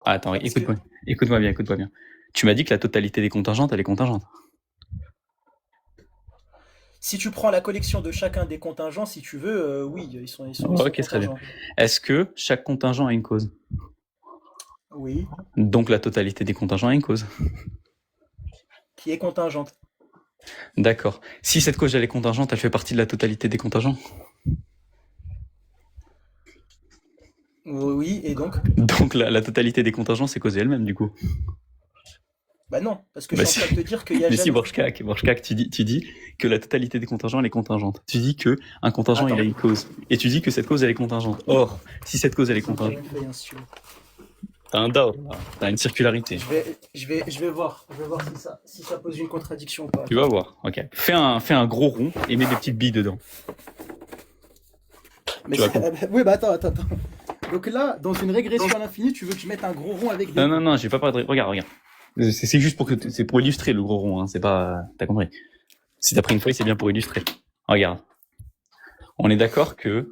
Attends, Parce que écoute-moi bien, écoute-moi bien. Tu m'as dit que la totalité des contingentes, elle est contingente. si tu prends la collection de chacun des contingents, si tu veux, oui, ils sont Ok, très bien. contingents. Est-ce que chaque contingent a une cause? Oui, Donc la totalité des contingents a une cause. qui est contingente. D'accord. Si cette cause elle est contingente, elle fait partie de la totalité des contingents. Oui, et donc? Donc la totalité des contingents, c'est causée elle-même, du coup. Bah non, parce que je Bah suis en si. train de te dire qu'il y a Mais si, jamais. Borchkak, tu dis que la totalité des contingents, elle est contingente. Tu dis que un contingent, il a Attends, une cause. Et tu dis que cette cause, elle est contingente. Or, si cette cause, elle est ils ont quand contingente, même fait un stylo. t'as un DAO, là. T'as une circularité. Je vais voir si ça pose une contradiction ou pas. Tu vas voir. Ok. Fais un gros rond et mets des petites billes dedans. Mais Tu vas comprendre. oui, bah attends. Donc là, dans une régression à l'infini, tu veux que je mette un gros rond avec des. Non, j'ai pas parlé de... Regarde. C'est juste pour que c'est pour illustrer le gros rond, hein. C'est pas... T'as compris. Si t'as pris une feuille, c'est bien pour illustrer. Regarde. On est d'accord que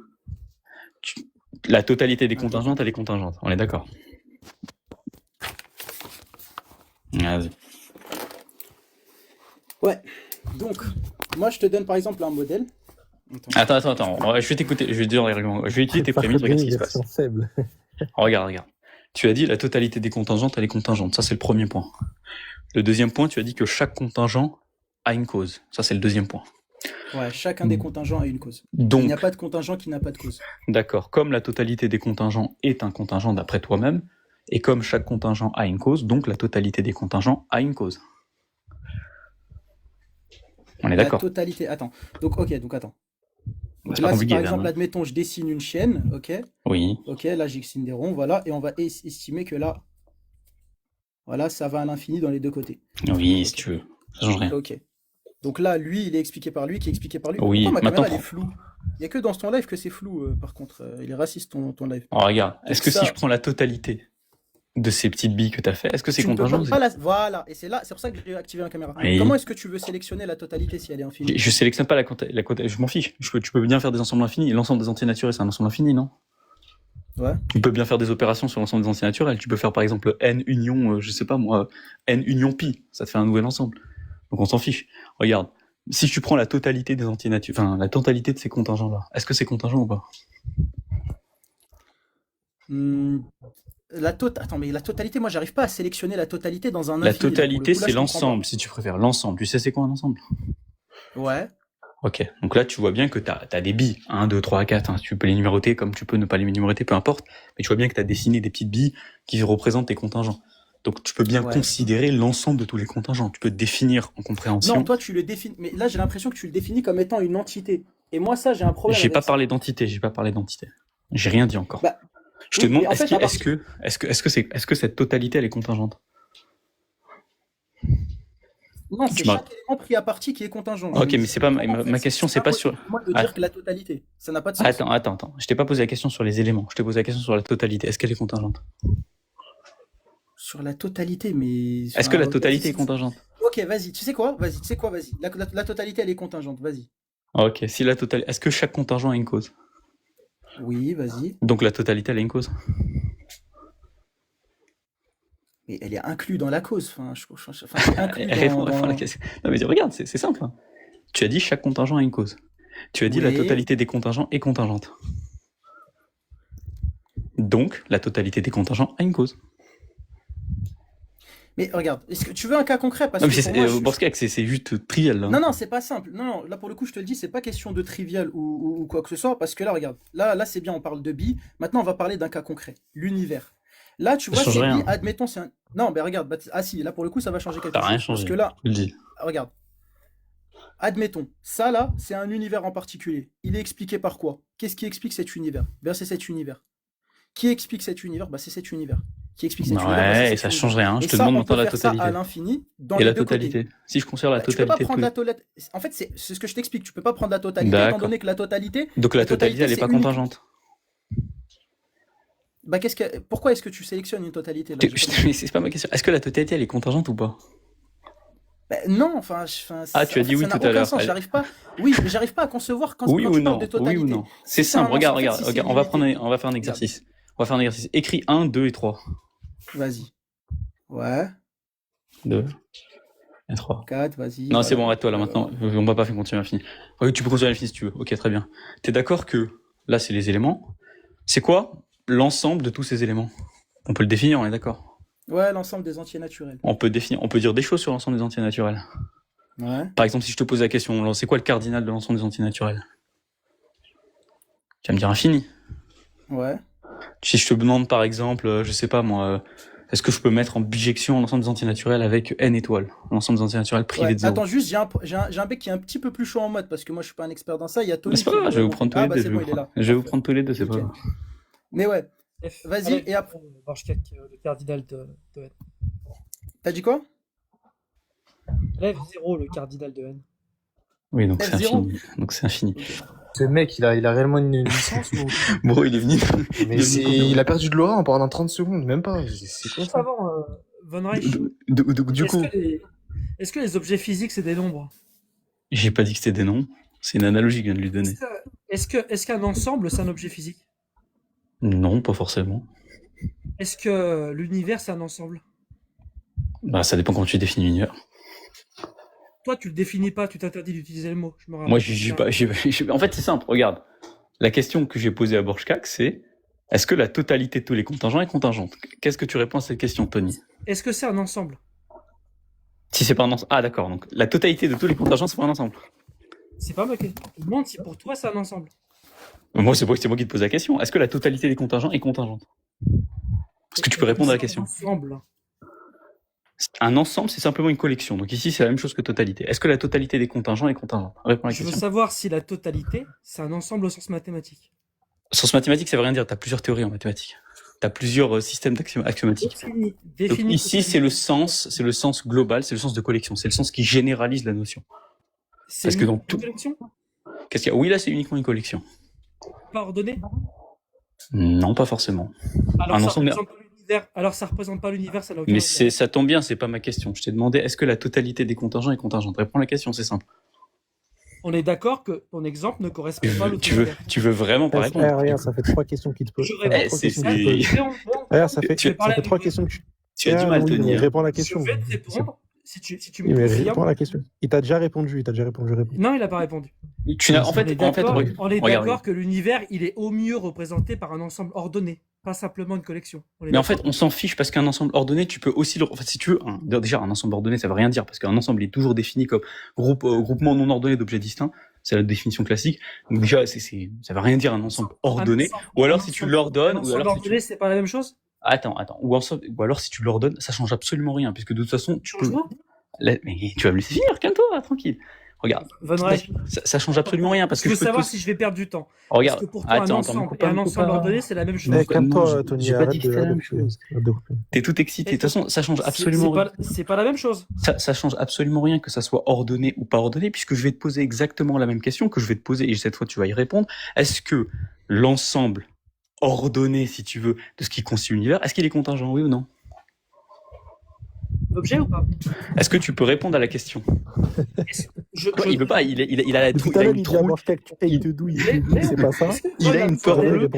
la totalité des contingentes, elle est contingente. On est d'accord. Vas-y. Ouais. Donc, moi, je te donne par exemple un modèle. Attends. Je vais t'écouter. Je vais dire les règlements. Je vais utiliser tes prémices. Regarde ce qui se passe. Faible. Regarde. Tu as dit la totalité des contingentes, elle est contingente. Ça, c'est le premier point. Le deuxième point, tu as dit que chaque contingent a une cause. Ça, c'est le deuxième point. Ouais, chacun des contingents a une cause. Donc, il n'y a pas de contingent qui n'a pas de cause. D'accord. Comme la totalité des contingents est un contingent d'après toi-même, et comme chaque contingent a une cause, donc la totalité des contingents a une cause. On est d'accord. La totalité. Attends. Donc, ok, donc attends. C'est Là, pas si compliqué. par exemple, admettons, je dessine une chaîne, ok. Oui. Ok, là, j'exine des ronds, voilà, et on va estimer que là, voilà, ça va à l'infini dans les deux côtés. Oui, Ok. si tu veux. Ça change rien. Ok. Donc là, lui, il est expliqué par lui, qui est expliqué par lui. Oui, Pourquoi ma maintenant, caméra, elle est floue? Il n'y a que dans ton live que c'est flou, par contre. Il est raciste, ton live. Alors, regarde. Est-ce que ça- si je prends la totalité de ces petites billes que tu as fait, est-ce que c'est Tu ne peux contingent pas Voilà, et c'est pour ça que j'ai activé la caméra. Oui. Comment est-ce que tu veux sélectionner la totalité si elle est infinie? Je sélectionne pas je m'en fiche. Tu peux bien faire des ensembles infinis. L'ensemble des entiers naturels, c'est un ensemble infini, non? Ouais. Tu peux bien faire des opérations sur l'ensemble des entiers naturels. Tu peux faire par exemple n union, je sais pas moi, n union pi. Ça te fait un nouvel ensemble. Donc on s'en fiche. Regarde. Si tu prends la totalité des entiers naturels, enfin la totalité de ces contingents-là, est-ce que c'est contingent ou pas? Attends, mais la totalité, moi, j'arrive pas à sélectionner la totalité dans un La infini. totalité, Là, c'est je comprends l'ensemble, si tu préfères. L'ensemble. Tu sais c'est quoi un ensemble? pas. Ouais. Ok. Donc là, tu vois bien que t'as des billes. 1, 2, 3, 4. Hein. Tu peux les numéroter comme tu peux ne pas les numéroter, peu importe. Mais tu vois bien que t'as dessiné des petites billes qui représentent tes contingents. Donc tu peux bien considérer l'ensemble de tous les contingents. Tu peux te définir en compréhension. Non, toi, tu le définis. Mais là, j'ai l'impression que tu le définis comme étant une entité. Et moi, ça, j'ai un problème. J'ai pas parlé d'entité. J'ai rien dit encore. Bah, je te demande, en fait, est-ce que cette totalité, elle est contingente? Non, c'est chaque élément pris à partie qui est contingent. Ok, mais c'est pas ma question, c'est pas sur. Moi de dire que la totalité, ça n'a pas de sens. Attends. Je t'ai pas posé la question sur les éléments. Je t'ai posé la question sur la totalité. Est-ce qu'elle est contingente? Sur la totalité, mais. Est-ce que la totalité est contingente? Ok, vas-y. Tu sais quoi? Vas-y. La totalité, elle est contingente. Vas-y. Ok, si la totalité. Est-ce que chaque contingent a une cause? Oui, vas-y. Donc la totalité, elle a une cause. Mais elle est inclue dans la cause. Réponds à la question. Non mais regarde, c'est simple. Hein. Tu as dit chaque contingent a une cause. Tu as dit la totalité des contingents est contingente. Donc la totalité des contingents a une cause. Mais regarde, est-ce que tu veux un cas concret? Parce non, que c'est juste trivial. Là. Non, c'est pas simple. Non, là pour le coup, je te le dis, c'est pas question de trivial ou quoi que ce soit, parce que là, regarde, là c'est bien, on parle de billes. Maintenant, on va parler d'un cas concret, l'univers. Là, tu vois, ces billes, admettons, c'est un. Non, mais regarde, si, là pour le coup, ça va changer quelque chose. Rien changé. Parce que là, je le dis. Regarde. Admettons, ça là, c'est un univers en particulier. Il est expliqué par quoi? Qu'est-ce qui explique cet univers? C'est cet univers. Qui explique cet univers? C'est cet univers. Qui explique cet univers? Ouais, et ça change rien. Je te demande maintenant la totalité. Ça à l'infini dans et les la deux totalité. Côtés. Si je considère la totalité. Tu peux pas prendre la totalité. En fait, c'est ce que je t'explique. Tu peux pas prendre la totalité étant donné que la totalité. Donc la totalité, elle est pas contingente. Pourquoi est-ce que tu sélectionnes une totalité là? Mais c'est pas ma question. Est-ce que la totalité, elle est contingente ou pas? Non, tu as dit oui tout à l'heure. J'arrive pas. Oui, mais j'arrive pas à concevoir quand oui tu parles de totalité. Oui ou non. C'est simple. Regarde. On va faire un exercice. On va faire un exercice. Écris 1, 2 et 3. Vas-y. Ouais. 2 et 3. 4, vas-y. Non, c'est bon, arrête-toi là maintenant. On va pas faire continuer à l'infini. Oui, tu peux continuer à l'infini si tu veux. Ok, très bien. T'es d'accord que là, c'est les éléments. C'est quoi l'ensemble de tous ces éléments? On peut le définir, on est d'accord. Ouais, l'ensemble des entiers naturels. On peut dire des choses sur l'ensemble des entiers naturels. Ouais. Par exemple, si je te pose la question, c'est quoi le cardinal de l'ensemble des entiers naturels? Tu vas me dire infini. Ouais. Si je te demande par exemple, je sais pas moi, est-ce que je peux mettre en bijection l'ensemble des entiers naturels avec n étoiles, l'ensemble des entiers naturels privé de 0? Attends, juste, j'ai un bec qui est un petit peu plus chaud en mode parce que moi je suis pas un expert dans ça. Il y a Tony. C'est pas grave, je vais vous prendre tous les deux. C'est bon, il est là. Je vais vous prendre tous les deux, c'est pas grave. Mais ouais, vas-y, et après. Le cardinal de n. T'as dit quoi? F0, le cardinal de n. Oui, donc c'est infini. Donc c'est infini. Ce mec, il a réellement une licence ou... Bon, il est venu. Mais il a perdu de l'aura en pendant 30 secondes, même pas. C'est quoi ça? Avant, Von Reich, du coup, est-ce que les objets physiques, c'est des nombres? J'ai pas dit que c'était des noms. C'est une analogie que je viens de lui donner. Est-ce qu'un ensemble, c'est un objet physique? Non, pas forcément. Est-ce que l'univers, c'est un ensemble? Bah, ça dépend comment tu définis l'univers. Toi, tu le définis pas, tu t'interdis d'utiliser le mot. Moi, en fait, c'est simple. Regarde, la question que j'ai posée à Borchkak, c'est est-ce que la totalité de tous les contingents est contingente? Qu'est-ce que tu réponds à cette question, Tony? Est-ce que c'est un ensemble? Si c'est pas un ensemble. Ah, d'accord. Donc, la totalité de tous les contingents, c'est pas un ensemble. C'est pas ma question. Je me demande si pour toi, c'est un ensemble. Moi, c'est moi qui te pose la question. Est-ce que la totalité des contingents est contingente? Est-ce que tu peux répondre à la question? Ensemble. Un ensemble, c'est simplement une collection. Donc ici, c'est la même chose que totalité. Est-ce que la totalité des contingents est contingente? Réponds à la question. Je veux savoir si la totalité, c'est un ensemble au sens mathématique. Au sens mathématique, ça veut rien dire. Tu as plusieurs théories en mathématiques. Tu as plusieurs systèmes axiomatiques. Donc ici, c'est le sens global, c'est le sens de collection. C'est le sens qui généralise la notion. Parce que dans tout... collection? Qu'est-ce qu'il y a? Oui, là, c'est uniquement une collection. Pas ordonnée? Non, pas forcément. Alors ça représente pas l'univers, ça n'a aucun Mais ça tombe bien, c'est pas ma question. Je t'ai demandé, est-ce que la totalité des contingents est contingente? Réponds à la question, c'est simple. On est d'accord que ton exemple ne correspond pas à l'autre. Tu veux vraiment pas répondre? Regarde, ça fait 3 questions qui te posent. Regarde, ça fait 3 questions que tu as du mal, Tony. Réponds à la question. Je vais te répondre. Si tu me réponds à la question. Il t'a déjà répondu. Non, il n'a pas répondu. On est d'accord que l'univers, il est au mieux représenté par un ensemble ordonné, pas simplement une collection. Mais en fait, on s'en fiche parce qu'un ensemble ordonné, tu peux aussi le... En fait, si tu veux, déjà, un ensemble ordonné, ça veut rien dire parce qu'un ensemble est toujours défini comme groupement non ordonné d'objets distincts. C'est la définition classique. Donc déjà, ça veut rien dire un ensemble ordonné. Ou alors si tu l'ordonnes... Un ensemble ordonné, c'est pas la même chose? Attends. Ou alors si tu l'ordonnes, ça change absolument rien puisque de toute façon, tu peux... Mais tu vas me laisser finir, calme-toi, tranquille. Regarde, ça change absolument rien parce que je veux savoir si je vais perdre du temps. Regarde, parce que pour toi, un ensemble ordonné, c'est la même chose. Mais calme-toi, Tony. J'ai pas dit que c'était la même chose. T'es tout excité. De toute façon, ça change absolument rien. C'est pas la même chose. Ça change absolument rien que ça soit ordonné ou pas ordonné, puisque je vais te poser exactement la même question que je vais te poser et cette fois tu vas y répondre. Est-ce que l'ensemble ordonné, si tu veux, de ce qui constitue l'univers, est-ce qu'il est contingent, oui ou non? Objet ou pas? Est-ce que tu peux répondre à la question? Il peut pas, il a la trouille. Il te douille, c'est pas ça. Il a une peur bleue.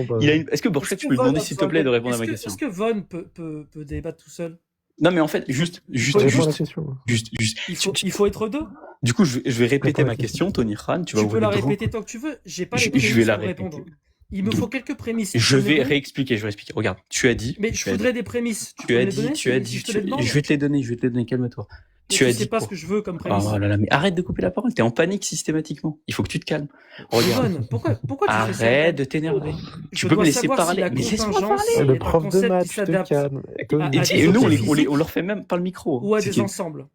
Est-ce que Borchak, tu peux lui demander s'il te plaît de répondre à ma question? Est-ce que Von peut débattre tout seul? Non mais en fait, juste. Il faut être deux. Du coup, je vais répéter ma question, Tony Khan. Tu peux la répéter tant que tu veux. J'ai pas les prémices pour répondre. Il me faut quelques prémices. Je vais réexpliquer. Regarde, tu as dit. Mais je voudrais des prémices. Tu as dit. Je vais te les donner. Calme-toi. Tu as dit. Je sais pas ce que je veux comme prémisse. Oh là là, mais arrête de couper la parole. T'es en panique systématiquement. Il faut que tu te calmes. Regarde. Pourquoi tu fais ça? Arrête de t'énerver. Tu peux me laisser parler. Mais laisse-moi parler. Le prof de maths, tu te calmes. Et nous, on leur fait même pas le micro. Ou à des ensembles.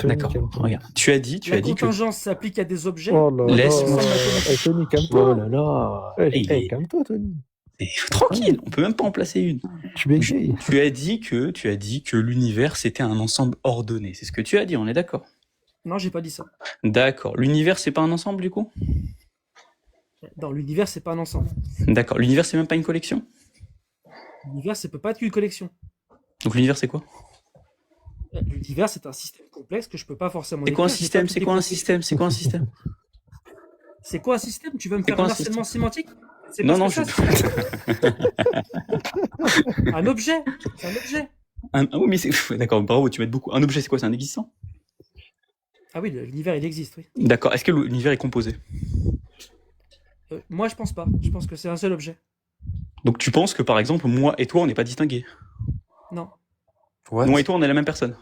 D'accord, regarde. Tu as dit La contingence s'applique à des objets. Oh là là. Laisse-moi. Tony, calme-toi. Oh là là. Calme-toi, Tony. Tranquille, on peut même pas en placer une. Tu bégayes. Tu as dit que l'univers c'était un ensemble ordonné. C'est ce que tu as dit, on est d'accord? Non, j'ai pas dit ça. D'accord. L'univers c'est pas un ensemble du coup? Dans l'univers, c'est pas un ensemble. D'accord. L'univers c'est même pas une collection? L'univers, ça peut pas être une collection. Donc l'univers c'est quoi? L'univers, c'est un système complexe que je peux pas forcément. C'est quoi un système? C'est quoi un système? C'est quoi un système? Tu veux me faire un harcèlement sémantique? Non, un objet. C'est un objet. Ah oui, mais c'est... D'accord, bravo, tu m'aides beaucoup. Un objet, c'est quoi? C'est un existant? Ah oui, l'univers, il existe, oui. D'accord. Est-ce que l'univers est composé? Moi, je pense pas. Je pense que c'est un seul objet. Donc tu penses que, par exemple, moi et toi, on n'est pas distingués? Non. What? Moi et toi, on est la même personne?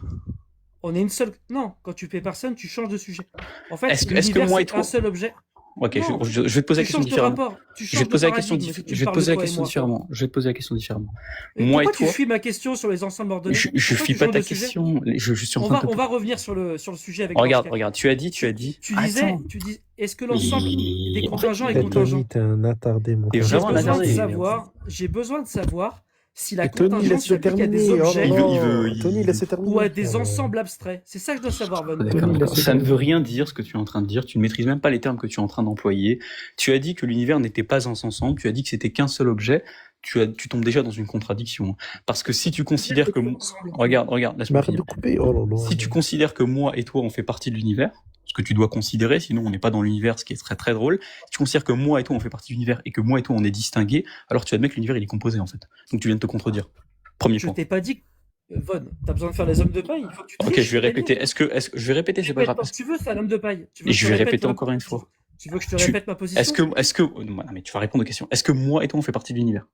On est une seule. Non, quand tu fais personne, tu changes de sujet. En fait, Est-ce que l'univers, moi et c'est toi... un seul objet. Ok, Non, je vais te poser la tu question changes de différemment. rapport. Tu Je changes vais te poser de la question, paradigme si tu je vais te parles poser de la toi et question moi. différemment. Je vais te poser la question différemment. Mais Moi et pourquoi tu toi, fuis ma question sur les ensembles ordonnés? je Pourquoi fuis tu pas changes ta de sujet? question. Je suis en On train va, de te... on va revenir sur le sujet avec Regarde, Borchak. regarde. Tu as dit. Tu disais, Attends. est-ce que l'ensemble des En fait, contingents est Eh, contingent? Tony, t'es un attardé, mon T'es pote. J'ai vraiment un besoin de attardé. savoir, j'ai besoin de savoir si la Et Tony, contingence laisse-le s'applique à des terminer. Oh là objets là. Tony, laisse-le terminer. ou à des frère. ensembles abstraits. C'est ça que je dois savoir, Von. Tony, D'accord. laisse-le Ça ne veut terminer. rien dire ce que tu es en train de dire. Tu ne maîtrises même pas les termes que tu es en train d'employer. Tu as dit que l'univers n'était pas un ensemble. Tu as dit que c'était qu'un seul objet. Tu tombes déjà dans une contradiction. Parce que si tu considères que... Regarde, Mais laisse-moi arrête de finir. couper. Oh là là. Si tu considères que moi et toi, on fait partie de l'univers, ce que tu dois considérer, sinon on n'est pas dans l'univers, ce qui est très très drôle. Si tu considères que moi et toi, on fait partie de l'univers et que moi et toi, on est distingués, alors tu admets que l'univers, il est composé, en fait. Donc tu viens de te contredire. Premier Je point. t'ai pas dit. Von, t'as besoin de faire les hommes de paille. Il faut que tu Ok, triches, je vais c'est répéter. bien. Je vais répéter, c'est pas Répète grave. tant que tu veux, c'est un homme de paille. Tu veux Et que je vais répète répéter ma- encore une fois. Tu veux que je te Tu- répète ma position? Non, mais tu vas répondre aux questions. Est-ce que moi et toi, on fait partie de l'univers?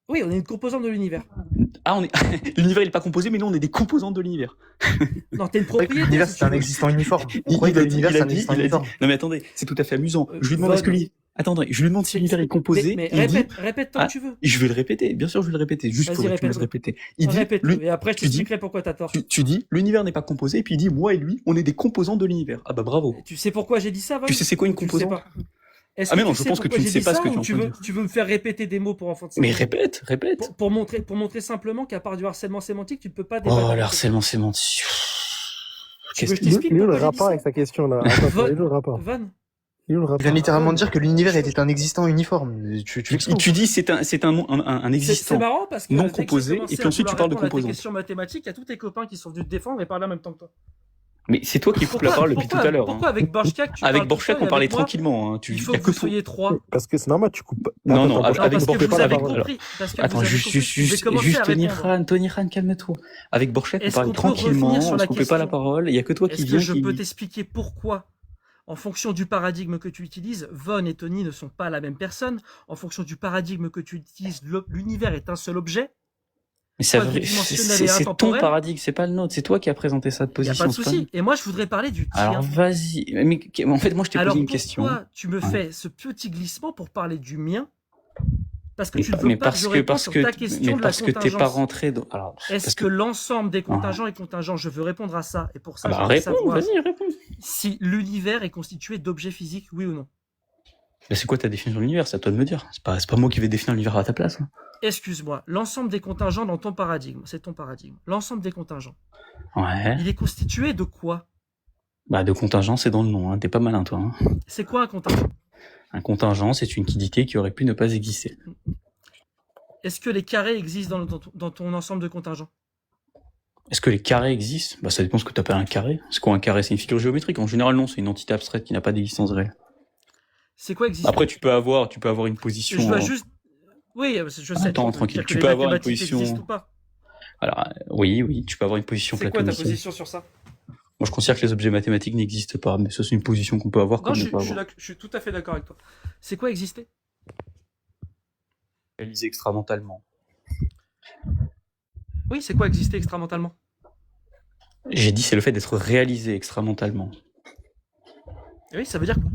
Oui, on est une composante de l'univers. Ah, l'univers, il est pas composé, mais nous, on est des composantes de l'univers. Non, t'es une En fait, propriété. l'univers, si c'est tu un veux. existant uniforme. Pourquoi il a l'univers, c'est un existant uniforme? Non, mais attendez, c'est tout à fait amusant. Je lui demande, Von. est-ce que attendez, je lui demande si l'univers est composé. Mais et il dit, répète tant Ah, que tu veux. je vais le répéter, bien sûr, je vais le répéter, juste Vas-y, pour que tu me laisses répète-le. répéter. Il dit, Répète-le. Et après, je tu dis- t'expliquerai pourquoi t'as tort. tu dis, l'univers n'est pas composé, et puis il dit, moi et lui, on est des composants de l'univers. Ah bah bravo. Tu sais pourquoi j'ai dit ça, Von? Tu sais c'est quoi une Ou tu le sais composante? pas? Est-ce Ah mais que non, tu je sais pense que pourquoi tu ne j'ai sais dit pas ça, ce que tu ou es en train de dire. tu veux me faire répéter des mots pour enfants de Mais 7 ans? répète. Pour montrer simplement qu'à part du harcèlement sémantique, tu ne peux pas Oh, débattre. le avec harcèlement sémantique. Tu veux que je Il est t'explique où le pourquoi j'ai dit rapport ça? avec sa question là? Attends, Von. il est où le rapport? Von, Il est où le Il rapport? vient littéralement de dire que l'univers était un existant uniforme. Tu dis c'est un c'est existant marrant parce que non dès que j'ai composé, commencé et puis à ensuite tu vouloir parles de répondre à tes composants. questions mathématiques, il y a tous tes copains qui sont venus te défendre et parler en même temps que toi. Mais c'est toi qui coupes la parole depuis tout à l'heure. Pourquoi Hein. avec Borchak, tu Avec parles tout Borchak, seul et on parlait avec moi, tranquillement. Hein. il Y faut a que vous toi. soyez trois. Parce que c'est normal, tu coupes pas. Non, non, Non, avec parce que Borchak, vous la avez parole. compris. Parce que Attends, vous avez compris. Vous pouvez commencer à répondre. Tony Ran, calme-toi. Avec Borchak, on Est-ce parlait qu'on peut tranquillement, revenir sur on la se coupait pas la question? parole. Il y a que toi qui Est-ce que viens je peux qui... t'expliquer pourquoi, en fonction du paradigme que tu utilises, Von et Tony ne sont pas la même personne. En fonction du paradigme que tu utilises, l'univers est un seul objet. Mais ça Toi, veut- bidimensionnel et c'est ton intemporel. paradigme, c'est pas le nôtre. C'est toi qui as présenté ça de Il n'y a position. pas de c'est pas souci. Et moi, je voudrais parler du tien. Alors vas-y. Mais en fait, moi, je t'ai Alors posé une question. pourquoi tu me Ouais. fais ce petit glissement pour parler du mien? Parce que Mais, tu ne veux mais pas que parce je que réponde parce sur que ta question de la parce que t'es pas contingence. rentré dans... Alors, Est-ce parce que l'ensemble des contingents est contingent? Je veux répondre à ça. Et pour ça, je veux réponds, savoir vas-y, réponds. si l'univers est constitué d'objets physiques, oui ou non. Mais c'est quoi ta définition de l'univers? C'est à toi de me dire. C'est pas moi qui vais définir l'univers à ta place. Hein. Excuse-moi, l'ensemble des contingents dans ton paradigme, c'est ton paradigme. L'ensemble des contingents, Ouais. il est constitué de quoi? Bah, de contingent, c'est dans le nom. Hein. T'es pas malin, toi. Hein. C'est quoi un contingent? Un contingent, c'est une quiddité qui aurait pu ne pas exister. Est-ce que les carrés existent dans ton ensemble de contingents? Est-ce que les carrés existent? Bah, ça dépend de ce que tu appelles un carré. C'est quoi un carré? C'est une figure géométrique. En général, non. C'est une entité abstraite qui n'a pas d'existence réelle. C'est quoi exister? Après, tu peux avoir une position. Je dois juste... Oui, je sais. Attends, peux tranquille. dire que Tu les peux avoir une mathématiques position. existent ou pas. Alors, oui, tu peux avoir une position C'est quoi ta platonicienne. position sur ça? Moi, je considère que les objets mathématiques n'existent pas, mais ça, c'est une position qu'on peut avoir Non, comme je ne pas avoir. je suis tout à fait d'accord avec toi. C'est quoi exister? Réalisé extramentalement. Oui, c'est quoi exister extramentalement? J'ai dit, c'est le fait d'être réalisé extramentalement. Et oui, ça veut dire quoi?